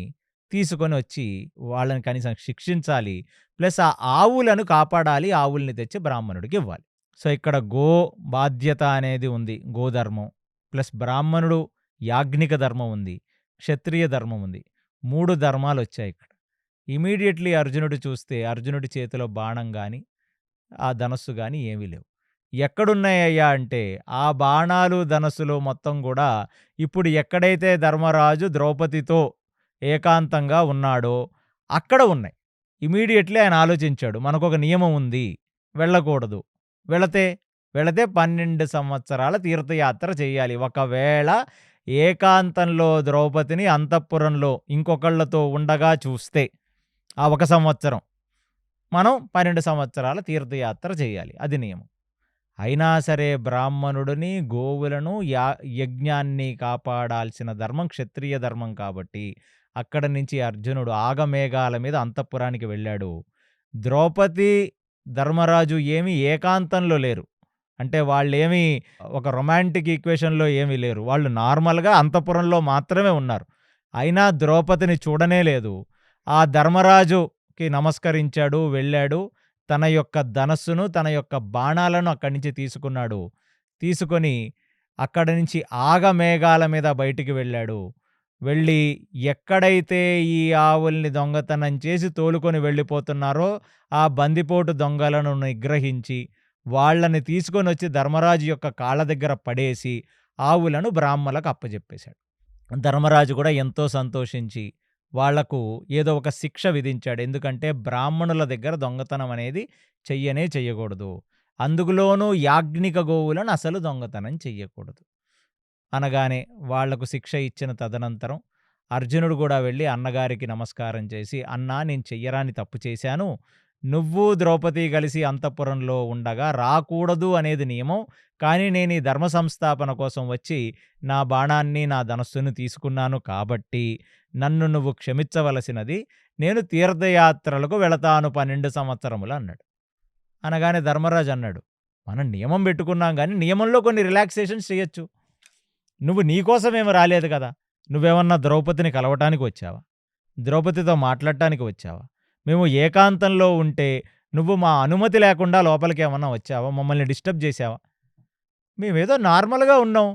తీసుకొని వచ్చి వాళ్ళని కనీసం శిక్షించాలి. ప్లస్ ఆ ఆవులను కాపాడాలి. ఆవుల్ని తెచ్చి బ్రాహ్మణుడికి ఇవ్వాలి. సో, ఇక్కడ గో బాధ్యత అనేది ఉంది. గోధర్మం. ప్లస్ బ్రాహ్మణుడు యాజ్ఞిక ధర్మం ఉంది. క్షత్రియ ధర్మం ఉంది. 3 ధర్మాలొచ్చాయి ఇక్కడ. ఇమ్మీడియేట్‌లీ అర్జునుడు చూస్తే అర్జునుడి చేతిలో బాణం గాని, ఆ ధనస్సు గాని ఏమీ లేవు. ఎక్కడున్నాయ్యా అంటే, ఆ బాణాలు, ధనస్సులు మొత్తం గూడా ఇప్పుడు ఎక్కడైతే ధర్మరాజు ద్రౌపదితో ఏకాంతంగా ఉన్నాడో అక్కడ ఉన్నాయి. ఇమ్మీడియేట్‌లీ ఆయన ఆలోచించాడు. మనకొక నియమం ఉంది. వెళ్ళకూడదు. వెళితే 12 సంవత్సరాల తీర్థయాత్ర చేయాలి. ఒకవేళ ఏకాంతంలో ద్రౌపదిని అంతఃపురంలో ఇంకొకళ్ళతో ఉండగా చూస్తే, ఆ ఒక సంవత్సరం మనం 12 సంవత్సరాల తీర్థయాత్ర చేయాలి. అది నియమం. అయినా సరే బ్రాహ్మణుడిని, గోవులను, యజ్ఞాన్ని కాపాడాల్సిన ధర్మం క్షత్రియ ధర్మం కాబట్టి, అక్కడి నుంచి అర్జునుడు ఆగమేఘాల మీద అంతఃపురానికి వెళ్ళాడు. ద్రౌపది, ధర్మరాజు ఏమీ ఏకాంతంలో లేరు. అంటే వాళ్ళేమీ ఒక రొమాంటిక్ ఈక్వేషన్‌లో ఏమీ లేరు. వాళ్ళు నార్మల్‌గా అంతఃపురంలో మాత్రమే ఉన్నారు. అయినా ద్రౌపదిని చూడనే లేదు. ఆ ధర్మరాజుకి నమస్కరించాడు, వెళ్ళాడు. తన యొక్క ధనస్సును, తన యొక్క బాణాలను అక్కడి నుంచి తీసుకున్నాడు. తీసుకొని అక్కడి నుంచి ఆగమేఘాల మీద బయటికి వెళ్ళాడు. వెళ్ళి ఎక్కడైతే ఈ ఆవుల్ని దొంగతనం చేసి తోలుకొని వెళ్ళిపోతున్నారో, ఆ బందిపోటు దొంగలను నిగ్రహించి, వాళ్ళని తీసుకొనొచ్చి ధర్మరాజు యొక్క కాళ్ళ దగ్గర పడేసి, ఆవులను బ్రాహ్మలకు అప్పజెప్పేశాడు. ధర్మరాజు కూడా ఎంతో సంతోషించి వాళ్లకు ఏదో ఒక శిక్ష విధించాడు. ఎందుకంటే బ్రాహ్మణుల దగ్గర దొంగతనం అనేది చెయ్యకూడదు. అందులోనూ యాజ్ఞిక గోవులను అసలు దొంగతనం చెయ్యకూడదు అనగానే వాళ్లకు శిక్ష ఇచ్చిన తదనంతరం అర్జునుడు కూడా వెళ్ళి అన్నగారికి నమస్కారం చేసి, అన్నా నేను చెయ్యరాని తప్పు చేశాను. నువ్వు ద్రౌపది కలిసి అంతఃపురంలో ఉండగా రాకూడదు అనేది నియమం. కానీ నేను ఈ ధర్మ సంస్థాపన కోసం వచ్చి నా బాణాన్ని, నా ధనస్సును తీసుకున్నాను కాబట్టి నన్ను నువ్వు క్షమించవలసినది. నేను తీర్థయాత్రలకు వెళతాను 12 సంవత్సరములు అన్నాడు. అనగానే ధర్మరాజు అన్నాడు, మనం నియమం పెట్టుకున్నాం కానీ నియమంలో కొన్ని రిలాక్సేషన్స్ చేయొచ్చు. నువ్వు నీకోసమేమి రాలేదు కదా. నువ్వేమన్నా ద్రౌపదిని కలవటానికి వచ్చావా? ద్రౌపదితో మాట్లాడటానికి వచ్చావా? మేము ఏకాంతంలో ఉంటే నువ్వు మా అనుమతి లేకుండా లోపలికి ఏమన్నా వచ్చావా? మమ్మల్ని డిస్టర్బ్ చేశావా? మేమేదో నార్మల్గా ఉన్నాం.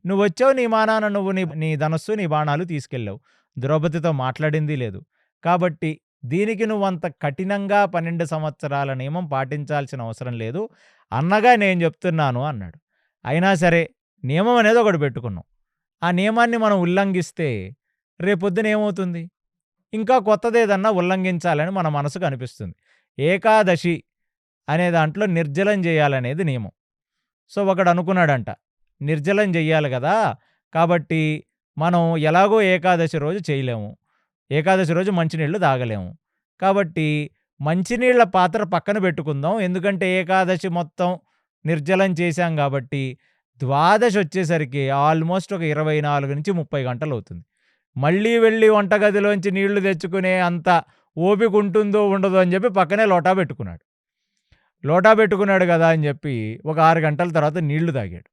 నువ్వు వచ్చావు, నీ మానాన నువ్వు నీ ధనస్సు, నీ బాణాలు తీసుకెళ్ళావు. ద్రౌపదితో మాట్లాడింది లేదు. కాబట్టి దీనికి నువ్వంత కఠినంగా 12 సంవత్సరాల నియమం పాటించాల్సిన అవసరం లేదు. అన్నగా నేను చెప్తున్నాను అన్నాడు. అయినా సరే నియమం అనేది ఒకటి పెట్టుకున్నాం. ఆ నియమాన్ని మనం ఉల్లంఘిస్తే రేపొద్దున ఏమవుతుంది? ఇంకా కొత్తదేదన్నా ఉల్లంఘించాలని మన మనసుకు అనిపిస్తుంది. ఏకాదశి అనే దాంట్లో నిర్జలం చేయాలనేది నియమం. సో ఒకడు అనుకున్నాడంట, నిర్జలం చెయ్యాలి కదా, కాబట్టి మనం ఎలాగో ఏకాదశి రోజు చేయలేము. ఏకాదశి రోజు మంచినీళ్ళు తాగలేము. కాబట్టి మంచినీళ్ళ పాత్ర పక్కన పెట్టుకుందాం. ఎందుకంటే ఏకాదశి మొత్తం నిర్జలం చేశాం కాబట్టి ద్వాదశి వచ్చేసరికి ఆల్మోస్ట్ ఒక 24-30 గంటలు అవుతుంది. మళ్ళీ వెళ్ళి వంటగదిలోంచి నీళ్లు తెచ్చుకునే అంత ఓపిక ఉంటుందో ఉండదో అని చెప్పి పక్కనే లోటా పెట్టుకున్నాడు. లోటా పెట్టుకున్నాడు కదా అని చెప్పి ఒక 6 గంటల తర్వాత నీళ్లు తాగాడు.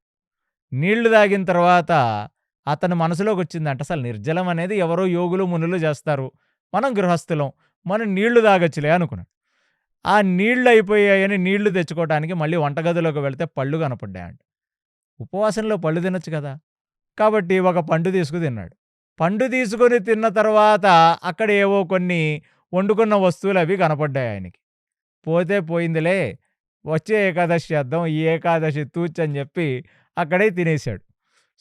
నీళ్లు తాగిన తర్వాత అతని మనసులోకి వచ్చిందంట, అసలు నిర్జలం అనేది ఎవరో యోగులు మునులు చేస్తారు, మనం గృహస్థులం, మనం నీళ్లు తాగొచ్చులే అనుకున్నాడు. ఆ నీళ్లు అయిపోయాయని నీళ్లు తెచ్చుకోవడానికి మళ్ళీ వంటగదిలోకి వెళితే పళ్ళు కనపడ్డాయంట. ఉపవాసంలో పళ్ళు తినొచ్చు కదా, కాబట్టి ఒక పండు తీసుకు తిన్నాడు. పండు తీసుకొని తిన్న తర్వాత అక్కడ ఏవో కొన్ని వండుకున్న వస్తువులు అవి కనపడ్డాయి ఆయనకి. పోతే పోయిందిలే, వచ్చే ఏకాదశి చేద్దాం, ఈ ఏకాదశి తూచని చెప్పి అక్కడే తినేసాడు.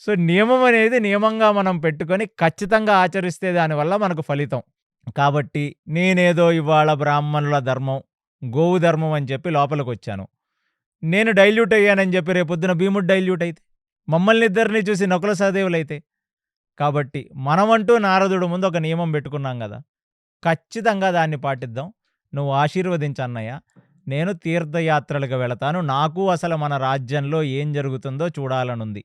సో, నియమం అనేది నియమంగా మనం పెట్టుకొని ఖచ్చితంగా ఆచరిస్తే దానివల్ల మనకు ఫలితం. కాబట్టి నేనేదో ఇవాళ బ్రాహ్మణుల ధర్మం, గోవు ధర్మం అని చెప్పి లోపలికొచ్చాను. నేను డైల్యూట్ అయ్యానని చెప్పి రేపొద్దున భీముడు డైల్యూట్ అయితే, మమ్మల్నిద్దరిని చూసి నకుల సహదేవులైతే. కాబట్టి మనమంటూ నారదుడు ముందు ఒక నియమం పెట్టుకున్నాం గదా! ఖచ్చితంగా దాన్ని పాటిద్దాం. నువ్వు ఆశీర్వదించన్నయ్య. నేను తీర్థయాత్రలకు వెళతాను. నాకు అసలు మన రాజ్యంలో ఏం జరుగుతుందో చూడాలనుంది.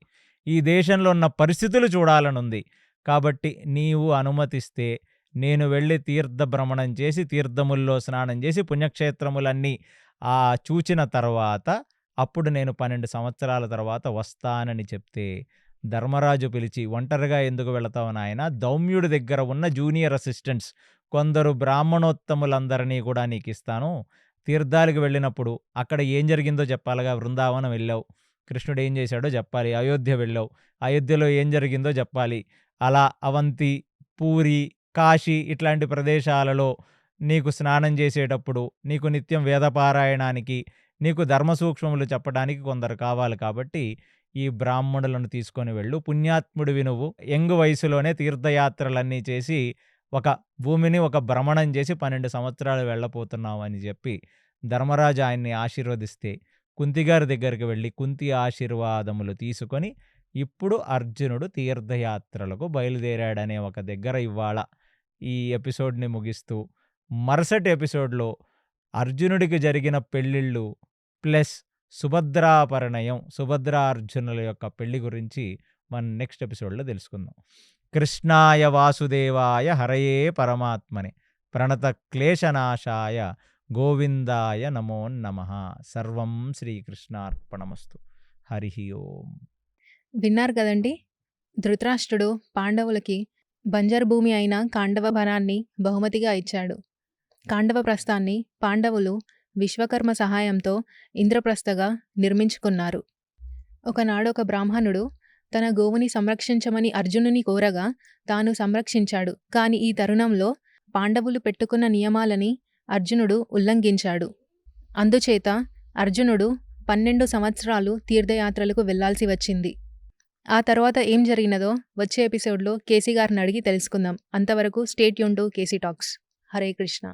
ఈ దేశంలో ఉన్న పరిస్థితులు చూడాలనుంది. కాబట్టి నీవు అనుమతిస్తే నేను వెళ్ళి తీర్థభ్రమణం చేసి, తీర్థముల్లో స్నానం చేసి, పుణ్యక్షేత్రములన్నీ చూచిన తర్వాత అప్పుడు నేను 12 సంవత్సరాల తర్వాత వస్తానని చెప్తే, ధర్మరాజు పిలిచి, ఒంటరిగా ఎందుకు వెళతావు నాయనా? దౌమ్యుడి దగ్గర ఉన్న జూనియర్ అసిస్టెంట్స్ కొందరు బ్రాహ్మణోత్తములందరినీ కూడా నీకిస్తాను. తీర్థాలకు వెళ్ళినప్పుడు అక్కడ ఏం జరిగిందో చెప్పాలిగా. బృందావనం వెళ్ళావు, కృష్ణుడు ఏం చేశాడో చెప్పాలి. అయోధ్య వెళ్ళావు, అయోధ్యలో ఏం జరిగిందో చెప్పాలి. అలా అవంతి, పూరి, కాశీ ఇట్లాంటి ప్రదేశాలలో నీకు స్నానం చేసేటప్పుడు, నీకు నిత్యం వేదపారాయణానికి, నీకు ధర్మ సూక్ష్మములు చెప్పడానికి కొందరు కావాలి. కాబట్టి ఈ బ్రాహ్మణులను తీసుకొని వెళ్ళు. పుణ్యాత్ముడివి నువ్వు. యంగ్ వయసులోనే తీర్థయాత్రలన్నీ చేసి ఒక భూమిని ఒక భ్రమణం చేసి 12 సంవత్సరాలు వెళ్ళపోతున్నావు అని చెప్పి ధర్మరాజు ఆయన్ని ఆశీర్వదిస్తే, కుంతిగారి దగ్గరికి వెళ్ళి కుంతి ఆశీర్వాదములు తీసుకొని ఇప్పుడు అర్జునుడు తీర్థయాత్రలకు బయలుదేరాడనే ఒక దగ్గర ఇవాళ ఈ ఎపిసోడ్ని ముగిస్తూ, మరుసటి ఎపిసోడ్లో అర్జునుడికి జరిగిన పెళ్ళిళ్ళు ప్లస్ సుభద్రా పరిణయం, సుభద్రా అర్జునుల యొక్క పెళ్లి గురించి మనం నెక్స్ట్ ఎపిసోడ్లో తెలుసుకుందాం. కృష్ణాయ వాసుదేవాయ హరయే పరమాత్మనే ప్రణత క్లేశనాశాయ గోవిందాయ నమో నమః. సర్వం శ్రీకృష్ణార్పణమస్తు. హరి ఓం. విన్నారు కదండి, ధృతరాష్ట్రుడు పాండవులకి బంజరు భూమి అయిన కాండవ వనాన్ని బహుమతిగా ఇచ్చాడు. కాండవ ప్రస్థాన్ని పాండవులు విశ్వకర్మ సహాయంతో ఇంద్రప్రస్థగా నిర్మించుకున్నారు. ఒకనాడు ఒక బ్రాహ్మణుడు తన గోవుని సంరక్షించమని అర్జునుని కోరగా తాను సంరక్షించాడు. కాని ఈ తరుణంలో పాండవులు పెట్టుకున్న నియమాలని అర్జునుడు ఉల్లంఘించాడు. అందుచేత అర్జునుడు 12 సంవత్సరాలు తీర్థయాత్రలకు వెళ్లాల్సి వచ్చింది. ఆ తర్వాత ఏం జరిగినదో వచ్చే ఎపిసోడ్లో కేసీ గారిని అడిగి తెలుసుకుందాం. అంతవరకు stay tune to KC talks. Hare Krishna.